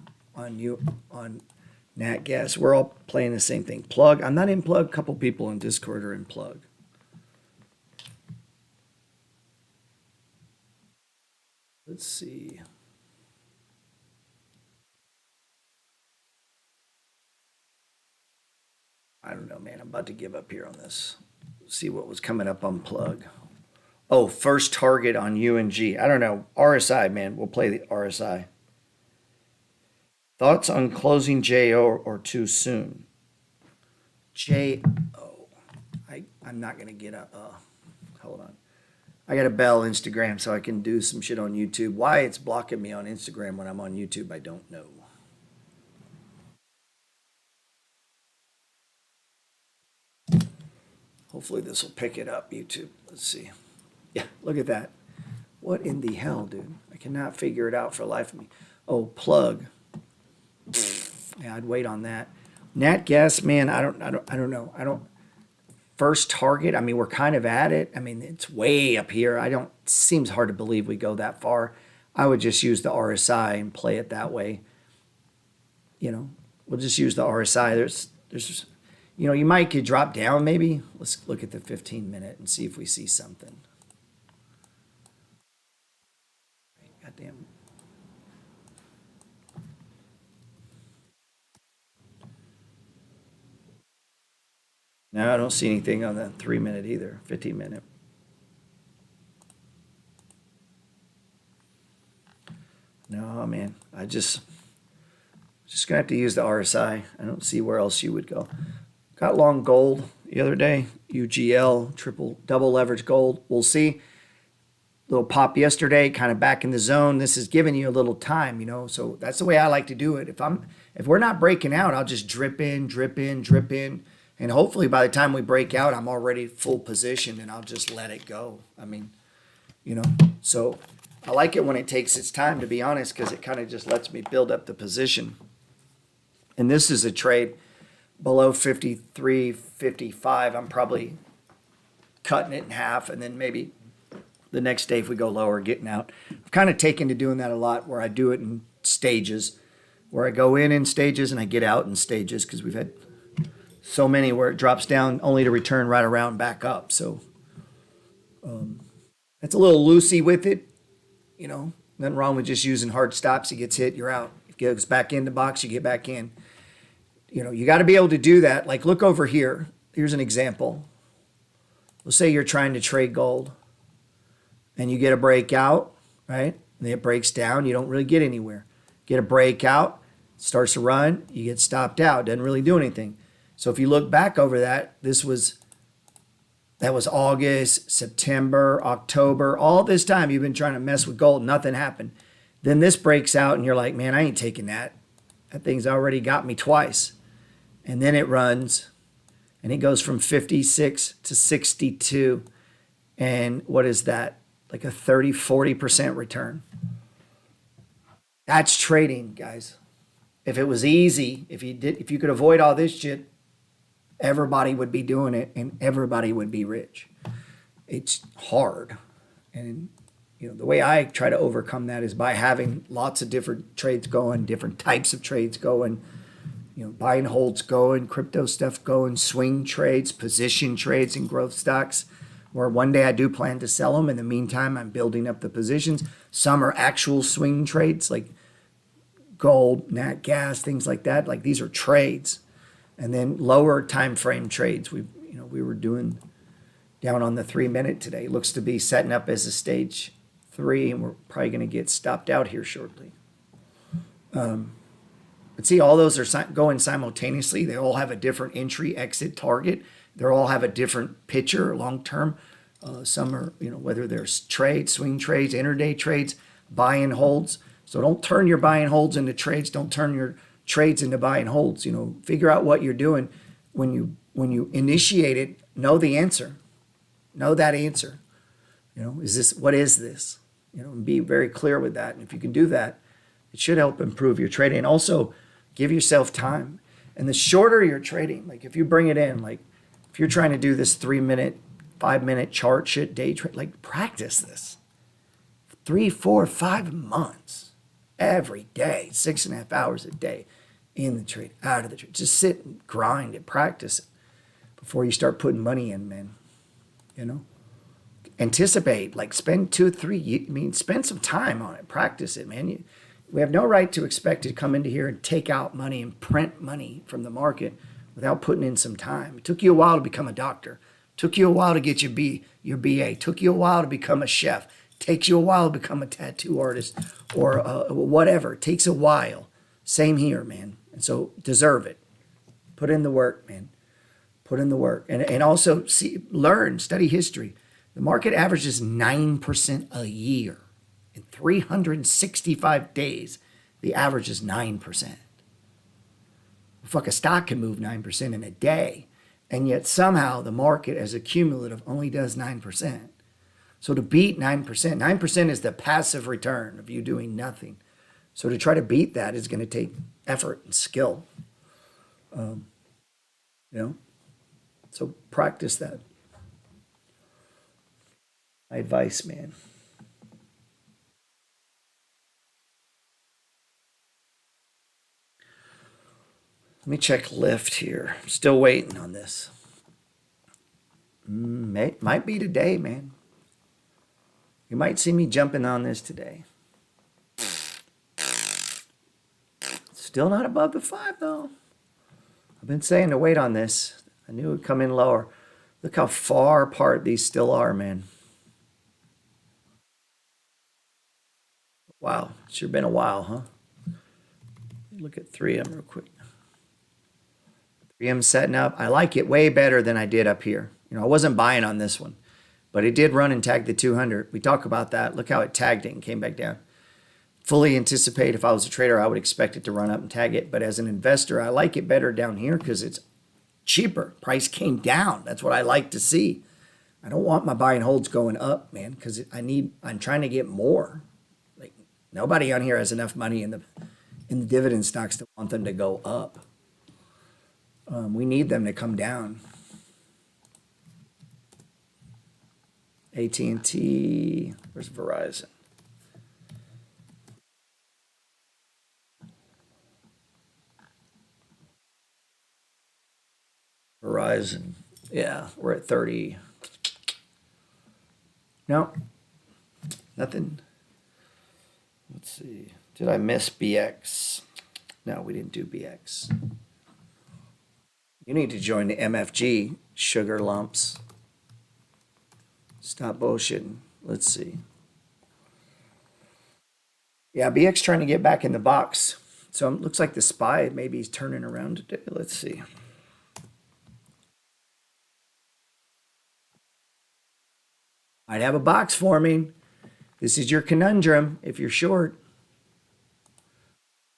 Nat Gas. We're all playing the same thing. Plug. I'm not in Plug. A couple people in Discord are in Plug. Let's see. I don't know, man. I'm about to give up here on this. See what was coming up on Plug. Oh, first target on UNG. I don't know. RSI, man. We'll play the RSI. Thoughts on closing JO or too soon? JO. I'm not going to get a. Hold on. I got to bell Instagram so I can do some shit on YouTube. Why it's blocking me on Instagram when I'm on YouTube, I don't know. Hopefully this will pick it up, YouTube. Let's see. Yeah, look at that. What in the hell, dude? I cannot figure it out for the life of me. Oh, Plug. Yeah, I'd wait on that. Nat Gas, man, I don't know. First target, I mean, we're kind of at it. I mean, it's way up here. It seems hard to believe we go that far. I would just use the RSI and play it that way. We'll just use the RSI. There's you might could drop down maybe. Let's look at the 15-minute and see if we see something. Goddamn. No, I don't see anything on the 3-minute either. 15-minute. No, man. I just gonna have to use the RSI. I don't see where else you would go. Got long gold the other day. UGL, double leverage gold. We'll see. Little pop yesterday, kind of back in the zone. This is giving you a little time, So that's the way I like to do it. If we're not breaking out, I'll just drip in, drip in, drip in. And hopefully by the time we break out, I'm already full position and I'll just let it go. I mean, so I like it when it takes its time, to be honest, because it kind of just lets me build up the position. And this is a trade below 53.55. I'm probably cutting it in half and then maybe the next day if we go lower, getting out. I've kind of taken to doing that a lot where I do it in stages, where I go in stages and I get out in stages because we've had so many where it drops down only to return right around back up. So it's a little loosey with it, Nothing wrong with just using hard stops. It gets hit, you're out. It goes back in the box, you get back in. You got to be able to do that. Like, look over here. Here's an example. Let's say you're trying to trade gold and you get a breakout, right? And it breaks down. You don't really get anywhere. Get a breakout, starts to run, you get stopped out. Doesn't really do anything. So if you look back over that, this was That was August, September, October. All this time you've been trying to mess with gold, nothing happened. Then this breaks out and you're like, man, I ain't taking that. That thing's already got me twice. And then it runs and it goes from 56 to 62. And what is that? Like a 30, 40% return. That's trading, guys. If it was easy, if you could avoid all this shit, everybody would be doing it and everybody would be rich. It's hard. And the way I try to overcome that is by having lots of different trades going, different types of trades going, buy and holds going, crypto stuff going, swing trades, position trades and growth stocks, where one day I do plan to sell them. In the meantime, I'm building up the positions. Some are actual swing trades like gold, nat gas, things like that. Like these are trades. And then lower time frame trades. We were doing down on the 3 minute today. Looks to be setting up as a stage 3, and we're probably going to get stopped out here shortly. But see, all those are going simultaneously. They all have a different entry exit target. They all have a different picture long term. Some are, whether there's trades, swing trades, intraday trades, buy and holds. So don't turn your buy and holds into trades. Don't turn your trades into buy and holds. Figure out what you're doing. When you initiate it, know the answer. Know that answer. What is this? And be very clear with that. And if you can do that, it should help improve your trading. And also give yourself time. And the shorter you're trading, like if you bring it in, like if you're trying to do this 3 minute, 5 minute chart shit day trade, like practice this 3, 4, 5 months every day, 6.5 hours a day in the trade, out of the trade. Just sit and grind and practice it before you start putting money in, man. Anticipate, like spend 2 or 3, spend some time on it, practice it, man. We have no right to expect to come into here and take out money and print money from the market without putting in some time. It took you a while to become a doctor. It took you a while to get your BA. It took you a while to become a chef. It takes you a while to become a tattoo artist or whatever. It takes a while. Same here, man. And so deserve it. Put in the work, man. Put in the work. And also study history. The market averages 9% a year. In 365 days, the average is 9%. Fuck, a stock can move 9% in a day. And yet somehow the market as a cumulative only does 9%. So to beat 9%, 9% is the passive return of you doing nothing. So to try to beat that is going to take effort and skill. So practice that. My advice, man. Let me check Lyft here. Still waiting on this. Might be today, man. You might see me jumping on this today. Still not above the 5, though. I've been saying to wait on this. I knew it would come in lower. Look how far apart these still are, man. Wow, sure been a while, huh? Look at 3M real quick. 3M setting up. I like it way better than I did up here. I wasn't buying on this one, but it did run and tag the 200. We talk about that. Look how it tagged it and came back down. Fully anticipate if I was a trader, I would expect it to run up and tag it. But as an investor, I like it better down here because it's cheaper. Price came down. That's what I like to see. I don't want my buy and holds going up, man, because I'm trying to get more. Like nobody on here has enough money in the dividend stocks to want them to go up. We need them to come down. AT&T, where's Verizon? Verizon, yeah, we're at 30. No, nothing. Let's see. Did I miss BX? No, we didn't do BX. You need to join the MFG, sugar lumps. Stop bullshitting. Let's see. Yeah, BX trying to get back in the box. So it looks like the SPY maybe is turning around today. Let's see. I'd have a box forming. This is your conundrum if you're short.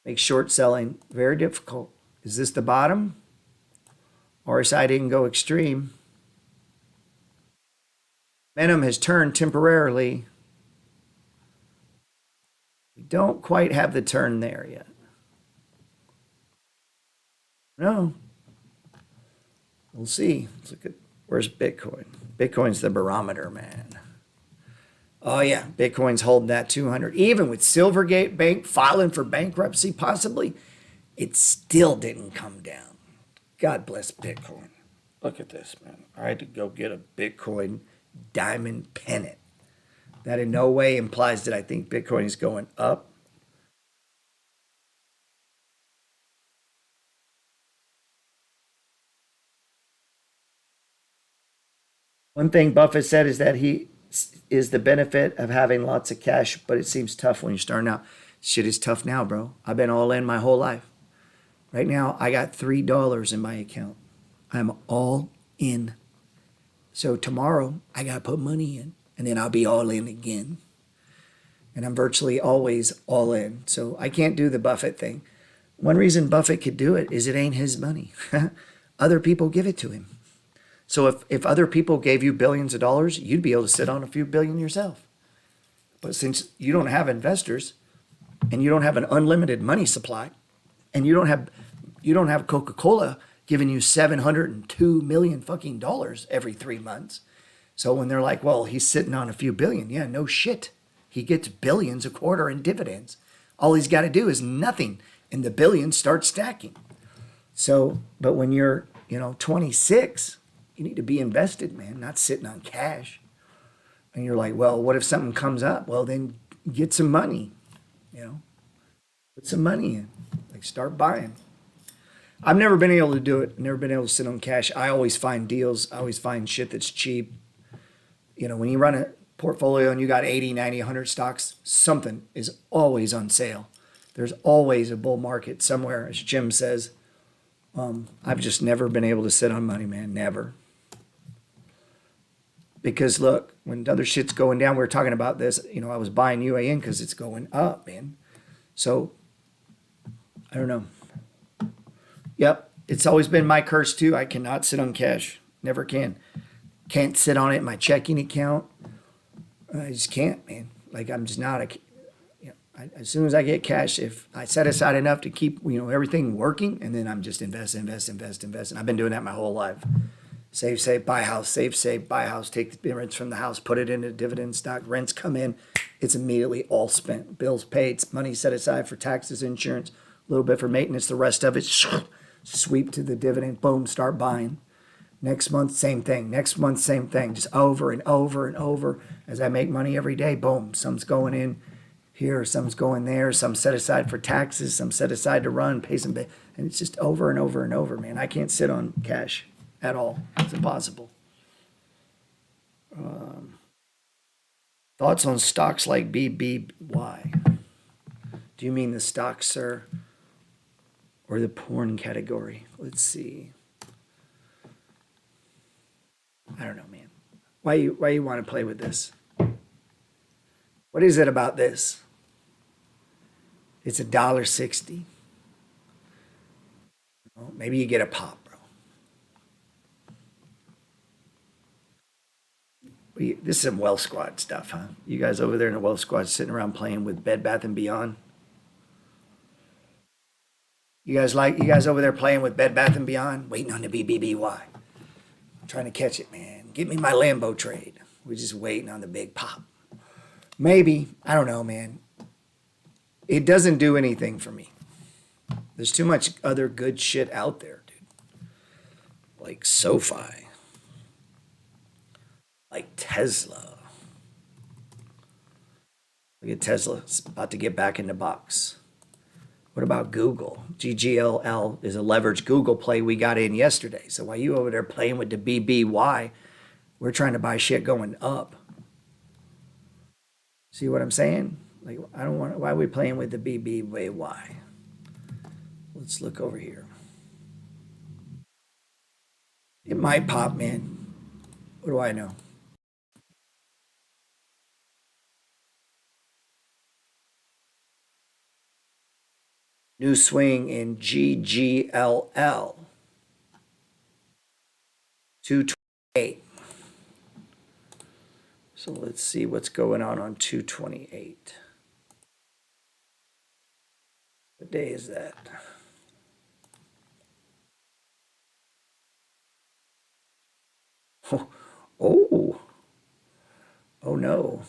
Makes short selling very difficult. Is this the bottom? RSI didn't go extreme. Momentum has turned temporarily. We don't quite have the turn there yet. No. We'll see. Let's look at where's Bitcoin. Bitcoin's the barometer, man. Oh yeah, Bitcoin's holding that 200. Even with Silvergate Bank filing for bankruptcy, possibly, it still didn't come down. God bless Bitcoin. Look at this, man. I had to go get a Bitcoin diamond pennant. That in no way implies that I think Bitcoin is going up. One thing Buffett said is that he is the benefit of having lots of cash, but it seems tough when you're starting out. Shit is tough now, bro. I've been all in my whole life. Right now, I got $3 in my account. I'm all in. So tomorrow, I got to put money in, and then I'll be all in again. And I'm virtually always all in. So I can't do the Buffett thing. One reason Buffett could do it is it ain't his money. Other people give it to him. So if other people gave you billions of dollars, you'd be able to sit on a few billion yourself. But since you don't have investors and you don't have an unlimited money supply and you don't have Coca-Cola giving you 702 million fucking dollars every 3 months. So when they're like, well, he's sitting on a few billion. Yeah, no shit. He gets billions a quarter in dividends. All he's got to do is nothing and the billions start stacking. So, but when you're, 26, you need to be invested, man, not sitting on cash. And you're like, well, what if something comes up? Well, then get some money, put some money in, like start buying. I've never been able to do it. Never been able to sit on cash. I always find deals. I always find shit that's cheap. When you run a portfolio and you got 80, 90, 100 stocks, something is always on sale. There's always a bull market somewhere, as Jim says. I've just never been able to sit on money, man. Never. Because look, when other shit's going down, we were talking about this, I was buying UAN because it's going up, man. So, I don't know. Yep, it's always been my curse too. I cannot sit on cash. Never can. Can't sit on it in my checking account. I just can't, man. Like I'm just not as soon as I get cash, if I set aside enough to keep, everything working, and then I'm just invest. And I've been doing that my whole life. Save, buy house, save, buy house, take the rents from the house, put it into dividend stock, rents come in, it's immediately all spent. Bills paid, money set aside for taxes, insurance, a little bit for maintenance, the rest of it, sweep to the dividend, boom, start buying. Next month, same thing. Next month, same thing. Just over and over and over. As I make money every day, boom, some's going in here, some's going there, some set aside for taxes, some set aside to run, pay some, and it's just over and over and over, man. I can't sit on cash at all. It's impossible. Thoughts on stocks like BBY? Do you mean the stocks, sir? Or the porn category? Let's see. I don't know, man. Why you want to play with this? What is it about this? It's $1.60. Well, maybe you get a pop. This is some Wealth Squad stuff, huh? You guys over there in the Wealth Squad sitting around playing with Bed Bath and Beyond. You guys over there playing with Bed Bath and Beyond, waiting on the BBBY. I'm trying to catch it, man. Give me my Lambo trade. We're just waiting on the big pop. Maybe, I don't know, man. It doesn't do anything for me. There's too much other good shit out there, dude. Like SoFi. Like Tesla. Look at Tesla. It's about to get back in the box. What about Google? GGLL is a leveraged Google play we got in yesterday. So while you over there playing with the BBY, we're trying to buy shit going up. See what I'm saying? Like, I don't want. Why are we playing with the BBY? Let's look over here. It might pop, man. What do I know? New swing in GGLL. 228. So let's see what's going on 228. What day is that? Oh, oh, oh no.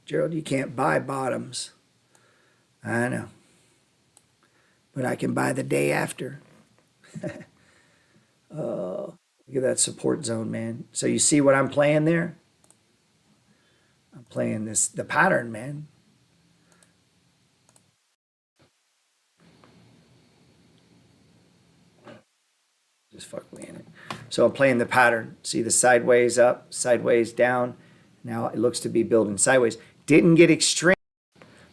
Gerald, you can't buy bottoms. I know. But I can buy the day after. Look at that support zone, man. So you see what I'm playing there? I'm playing the pattern, man. Just fuck me in it. So I'm playing the pattern. See the sideways up, sideways down. Now it looks to be building sideways. Didn't get extreme,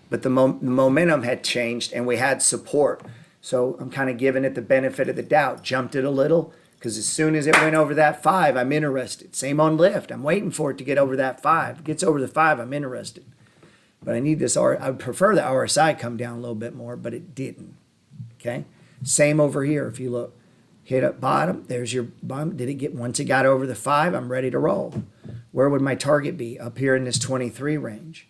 but the momentum had changed and we had support. So I'm kind of giving it the benefit of the doubt. Jumped it a little because as soon as it went over that 5, I'm interested. Same on lift. I'm waiting for it to get over that 5. If it gets over the 5, I'm interested. But I need this I would prefer the RSI come down a little bit more, but it didn't. Okay? Same over here if you look. Hit up bottom. There's your bottom. Did it get, once it got over the 5, I'm ready to roll. Where would my target be? Up here in this 23 range.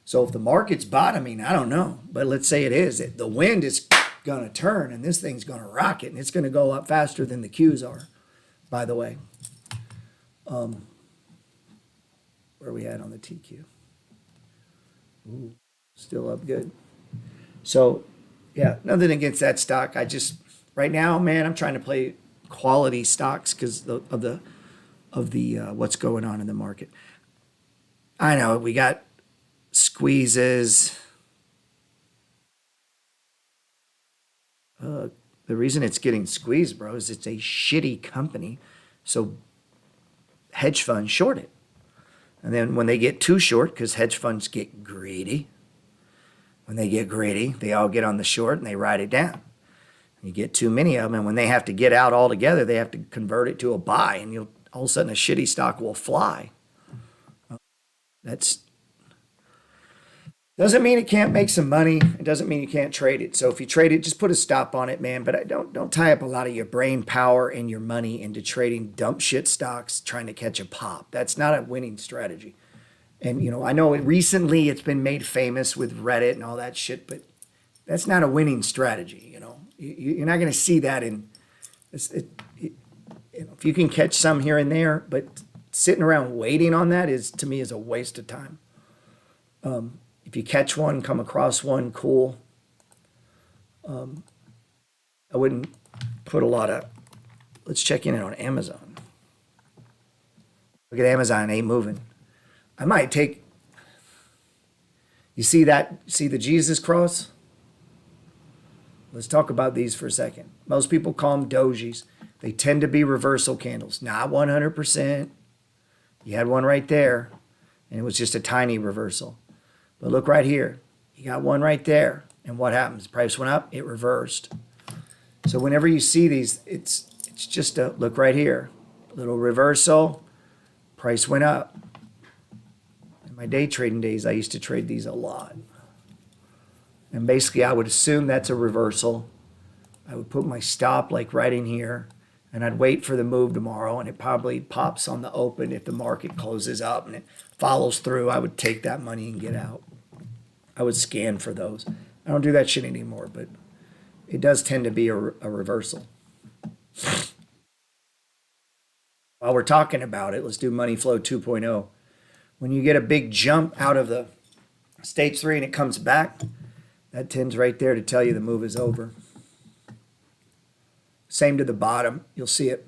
So if the market's bottoming, I don't know. But let's say it is. The wind is going to turn and this thing's going to rocket and it's going to go up faster than the Qs are, by the way. Where are we at on the TQ? Ooh, still up good. So, yeah, nothing against that stock. I just, right now, man, I'm trying to play quality stocks because of the what's going on in the market. I know we got squeezes. The reason it's getting squeezed, bro, is it's a shitty company. So hedge funds short it. And then when they get too short, because hedge funds get greedy, when they get greedy, they all get on the short and they ride it down. You get too many of them, and when they have to get out altogether, they have to convert it to a buy, and you'll all of a sudden a shitty stock will fly. That's doesn't mean it can't make some money. It doesn't mean you can't trade it. So if you trade it, just put a stop on it, man. But don't tie up a lot of your brain power and your money into trading dump shit stocks trying to catch a pop. That's not a winning strategy. And I know recently it's been made famous with Reddit and all that shit, but that's not a winning strategy. You're not going to see that in. If you can catch some here and there, but sitting around waiting on that to me is a waste of time. If you catch one, come across one, cool. I wouldn't put a lot of. Let's check in on Amazon. Look at Amazon, ain't moving. I might take. You see that? See the Jesus cross? Let's talk about these for a second. Most people call them dojis. They tend to be reversal candles, not 100%. You had one right there, and it was just a tiny reversal. But look right here. You got one right there. And what happens? Price went up, it reversed. So whenever you see these, it's just a look right here. A little reversal, price went up. In my day trading days, I used to trade these a lot. And basically, I would assume that's a reversal. I would put my stop like right in here, and I'd wait for the move tomorrow, and it probably pops on the open if the market closes up and it follows through. I would take that money and get out. I would scan for those. I don't do that shit anymore, but it does tend to be a reversal. While we're talking about it, let's do money flow 2.0. When you get a big jump out of the stage 3 and it comes back, that tends right there to tell you the move is over. Same to the bottom. You'll see it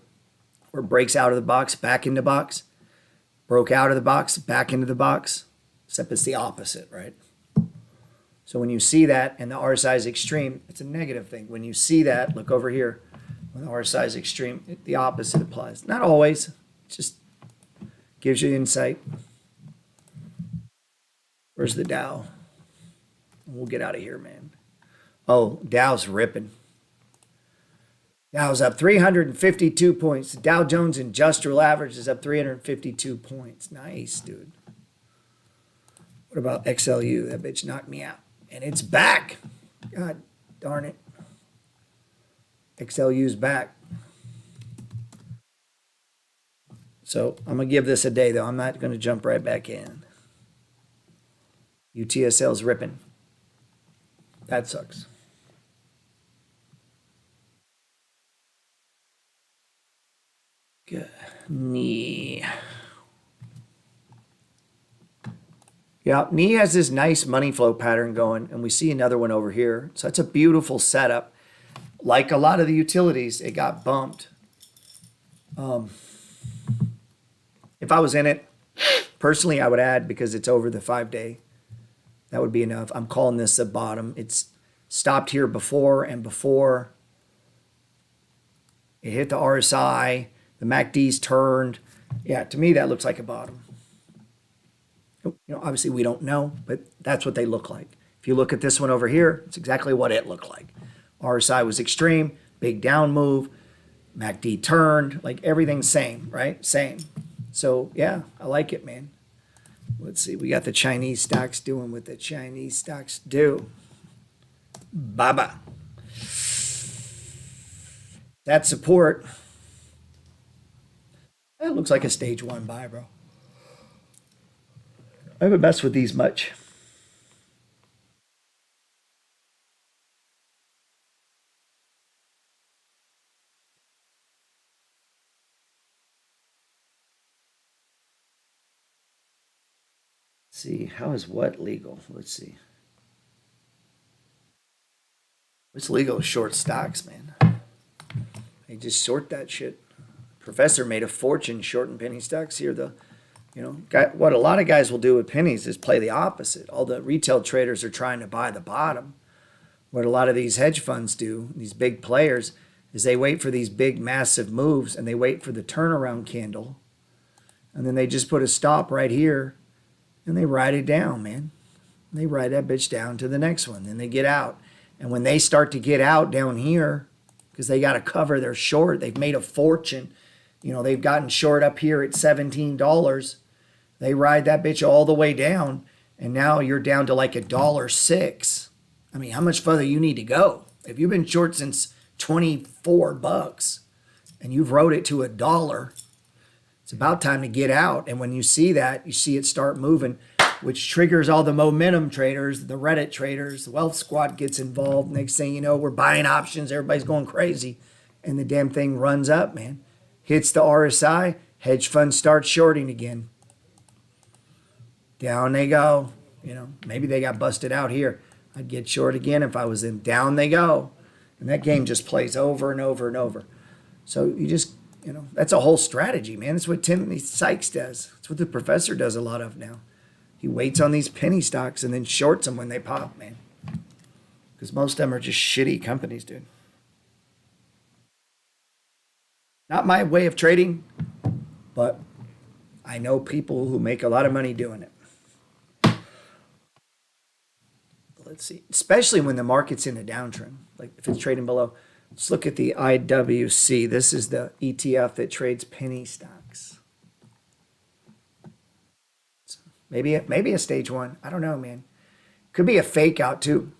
where it breaks out of the box, back into box, broke out of the box, back into the box, except it's the opposite, right? So when you see that and the RSI is extreme, it's a negative thing. When you see that, look over here. When the RSI is extreme, the opposite applies. Not always. It just gives you insight. Where's the Dow? We'll get out of here, man. Oh, Dow's ripping. Dow's up 352 points. The Dow Jones Industrial Average is up 352 points. Nice, dude. What about XLU? That bitch knocked me out. And it's back. God darn it. XLU's back. So I'm going to give this a day, though. I'm not going to jump right back in. UTSL's ripping. That sucks. Good. Knee. Yeah, knee has this nice money flow pattern going, and we see another one over here. So that's a beautiful setup. Like a lot of the utilities, it got bumped. If I was in it, personally, I would add because it's over the 5-day. That would be enough. I'm calling this a bottom. It's stopped here before, and before it hit the RSI, the MACD's turned. Yeah, to me, that looks like a bottom. Obviously we don't know, but that's what they look like. If you look at this one over here, it's exactly what it looked like. RSI was extreme, big down move, MACD turned, like everything's same, right? Same. So yeah, I like it, man. Let's see, we got the Chinese stocks doing what the Chinese stocks do. Baba. That support, that looks like a stage 1 buy, bro. I haven't messed with these much. Let's see, how is what legal? Let's see. It's legal to short stocks, man. They just short that shit. Professor made a fortune shorting penny stocks here, though. What a lot of guys will do with pennies is play the opposite. All the retail traders are trying to buy the bottom. What a lot of these hedge funds do, these big players, is they wait for these big, massive moves, and they wait for the turnaround candle. And then they just put a stop right here, and they ride it down, man. And they ride that bitch down to the next one. Then they get out. And when they start to get out down here, because they got to cover their short, they've made a fortune. They've gotten short up here at $17. They ride that bitch all the way down, and now you're down to like $1.06. I mean, how much further you need to go? If you've been short since $24 and you've rode it to $1, it's about time to get out. And when you see that, you see it start moving, which triggers all the momentum traders, the Reddit traders, the Wealth Squad gets involved. Next thing you know, we're buying options. Everybody's going crazy. And the damn thing runs up, man. Hits the RSI, hedge funds start shorting again. Down they go. Maybe they got busted out here. I'd get short again if I was in. Down they go. And that game just plays over and over and over. So you just, that's a whole strategy, man. That's what Timothy Sykes does. That's what the professor does a lot of now. He waits on these penny stocks and then shorts them when they pop, man. Because most of them are just shitty companies, dude. Not my way of trading, but I know people who make a lot of money doing it. Let's see, especially when the market's in a downtrend, like if it's trading below. Let's look at the IWC. This is the ETF that trades penny stocks. So maybe a stage 1. I don't know, man. Could be a fake out too.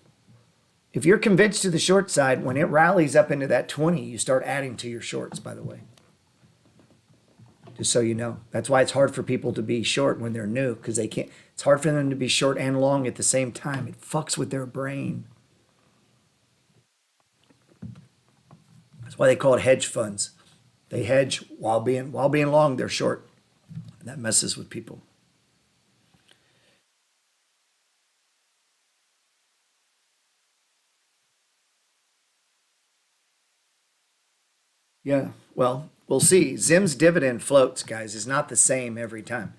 If you're convinced to the short side, when it rallies up into that 20, you start adding to your shorts, by the way. Just so you know. That's why it's hard for people to be short when they're new, because they can't. It's hard for them to be short and long at the same time. It fucks with their brain. That's why they call it hedge funds. They hedge while being long, they're short. And that messes with people. Yeah, well, we'll see. Zim's dividend floats, guys, is not the same every time.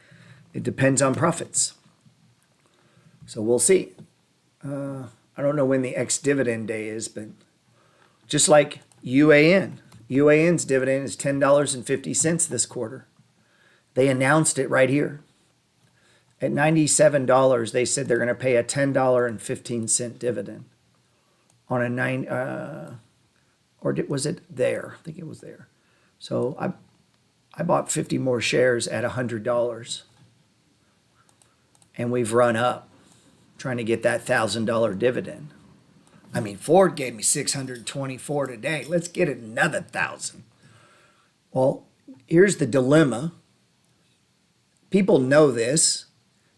It depends on profits. So we'll see. I don't know when the ex-dividend day is, but just like UAN. UAN's dividend is $10.50 this quarter. They announced it right here. At $97, they said they're going to pay a $10.15 dividend on a was it there? I think it was there. So I bought 50 more shares at $100. and we've run up trying to get that $1,000 dividend. I mean, Ford gave me 624 today. Let's get it another 1,000. Well, here's the dilemma. People know this,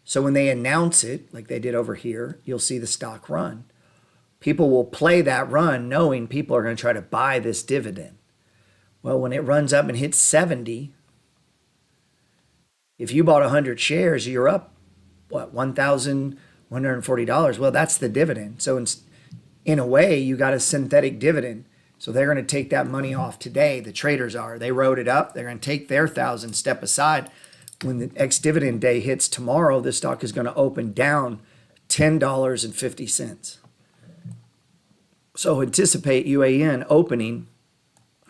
so when they announce it, like they did over here, you'll see the stock run. People will play that run knowing people are going to try to buy this dividend. Well, when it runs up and hits 70, if you bought 100 shares, you're up, what, $1,140? Well, that's the dividend. So in a way, you got a synthetic dividend. So they're going to take that money off today. The traders are. They wrote it up. They're going to take their 1,000, step aside. When the ex-dividend day hits tomorrow, the stock is going to open down $10.50. So anticipate UAN opening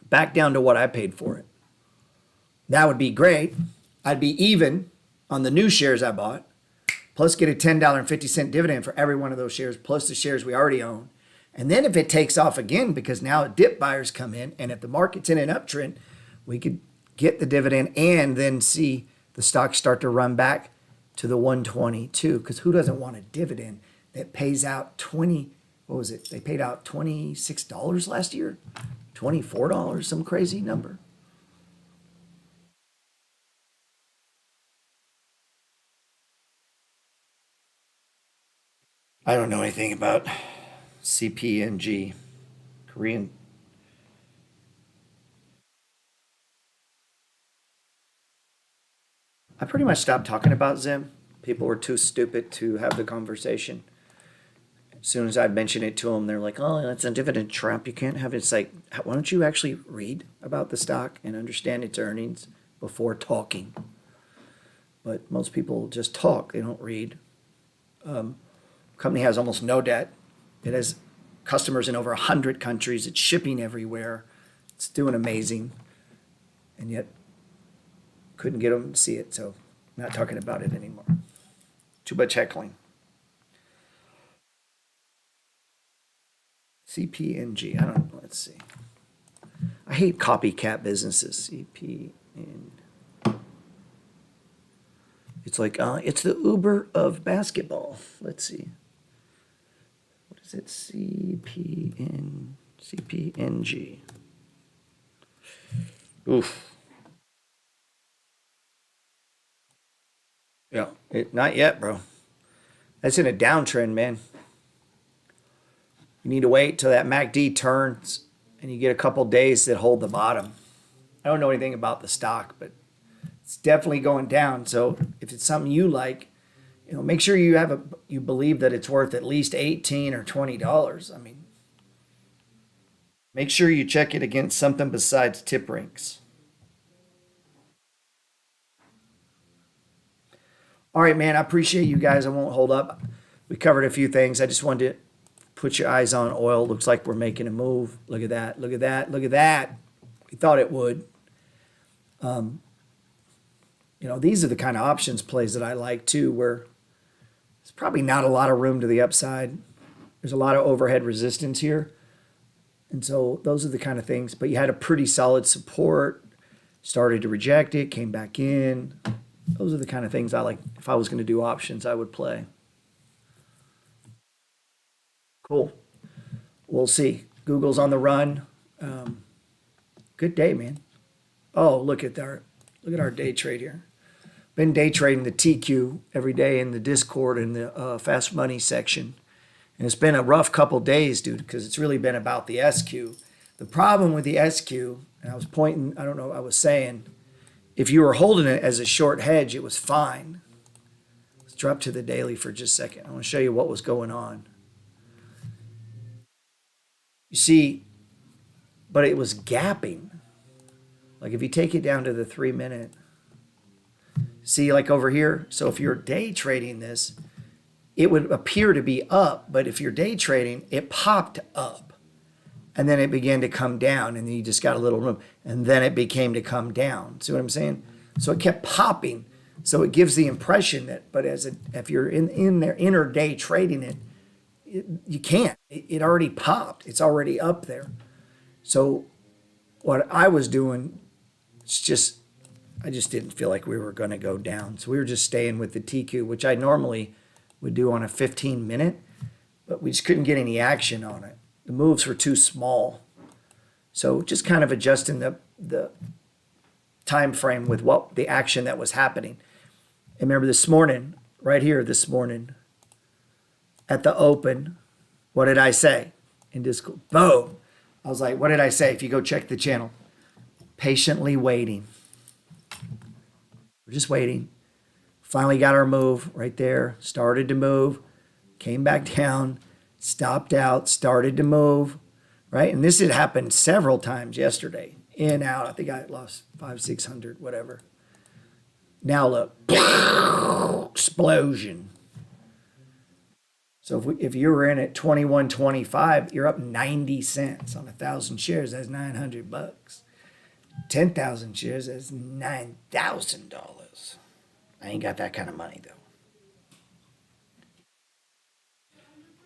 back down to what I paid for it. That would be great. I'd be even on the new shares I bought, plus get a $10.50 dividend for every one of those shares, plus the shares we already own. And then if it takes off again, because now dip buyers come in, and if the market's in an uptrend, we could get the dividend and then see the stock start to run back to the 122. Because who doesn't want a dividend that pays out 20? What was it? They paid out $26 last year, $24, some crazy number. I don't know anything about CPNG, Korean. I pretty much stopped talking about Zim. People were too stupid to have the conversation. As soon as I mention it to them, they're like, oh, that's a dividend trap. You can't have it. It's like, why don't you actually read about the stock and understand its earnings before talking? But most people just talk. They don't read. Company has almost no debt. It has customers in over 100 countries. It's shipping everywhere. It's doing amazing. And yet, couldn't get them to see it, so I'm not talking about it anymore. Too much heckling. CPNG, I don't know, let's see. I hate copycat businesses. CPN. It's like, it's the Uber of basketball. Let's see. What is it? CPNG. Oof. Yeah, not yet, bro. That's in a downtrend, man. You need to wait till that MACD turns and you get a couple days that hold the bottom. I don't know anything about the stock, but it's definitely going down. So if it's something you like, make sure you believe that it's worth at least $18 or $20. I mean, make sure you check it against something besides tip ranks. All right, man. I appreciate you guys. I won't hold up. We covered a few things. I just wanted to put your eyes on oil. Looks like we're making a move. Look at that. Look at that. Look at that. We thought it would. These are the kind of options plays that I like too, where there's probably not a lot of room to the upside. There's a lot of overhead resistance here. And so those are the kind of things. But you had a pretty solid support, started to reject it, came back in. Those are the kind of things I like. If I was going to do options, I would play. Cool. We'll see. Google's on the run. Good day, man. Oh, look at our day trade here. Been day trading the TQ every day in the Discord in the Fast Money section. And it's been a rough couple days, dude, because it's really been about the SQ. The problem with the SQ, and I was saying, if you were holding it as a short hedge, it was fine. Let's drop to the daily for just a second. I want to show you what was going on. You see, but it was gapping. Like if you take it down to the 3-minute, see like over here. So if you're day trading this, it would appear to be up, but if you're day trading, it popped up and then it began to come down and then you just got a little room and then it became to come down. See what I'm saying? So it kept popping. So it gives the impression that, but if you're in their inner day trading it, you can't. It already popped. It's already up there. So what I was doing is just I just didn't feel like we were going to go down. So we were just staying with the TQ, which I normally would do on a 15-minute, but we just couldn't get any action on it. The moves were too small. So just kind of adjusting the time frame with what the action that was happening. And remember this morning, right here this morning, at the open, what did I say? In Discord, boom. I was like, what did I say? If you go check the channel, patiently waiting. We're just waiting. Finally got our move right there. Started to move. Came back down. Stopped out. Started to move. Right? And this had happened several times yesterday. In, out. I think I lost 500-600, whatever. Now look. Explosion. So if you were in at 21.25, you're up 90 cents on 1,000 shares. That's $900. 10,000 shares, that's $9,000. I ain't got that kind of money though.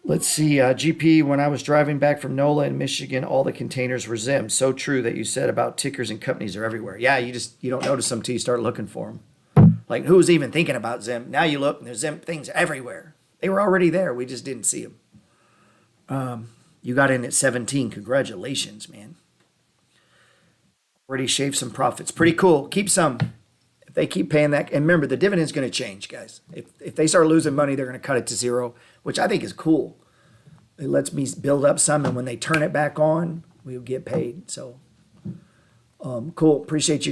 Let's see, GP, when I was driving back from NOLA in Michigan, all the containers were Zim. So true that you said about tickers and companies are everywhere. Yeah, you don't notice them till you start looking for them. Like, who was even thinking about Zim? Now you look and there's Zim things everywhere. They were already there. We just didn't see them. You got in at 17. Congratulations, man. Already shaved some profits. Pretty cool. Keep some. If they keep paying that, and remember, the dividend's going to change, guys. If they start losing money, they're going to cut it to zero, which I think is cool. It lets me build up some, and when they turn it back on, we'll get paid. So, cool. Appreciate you guys.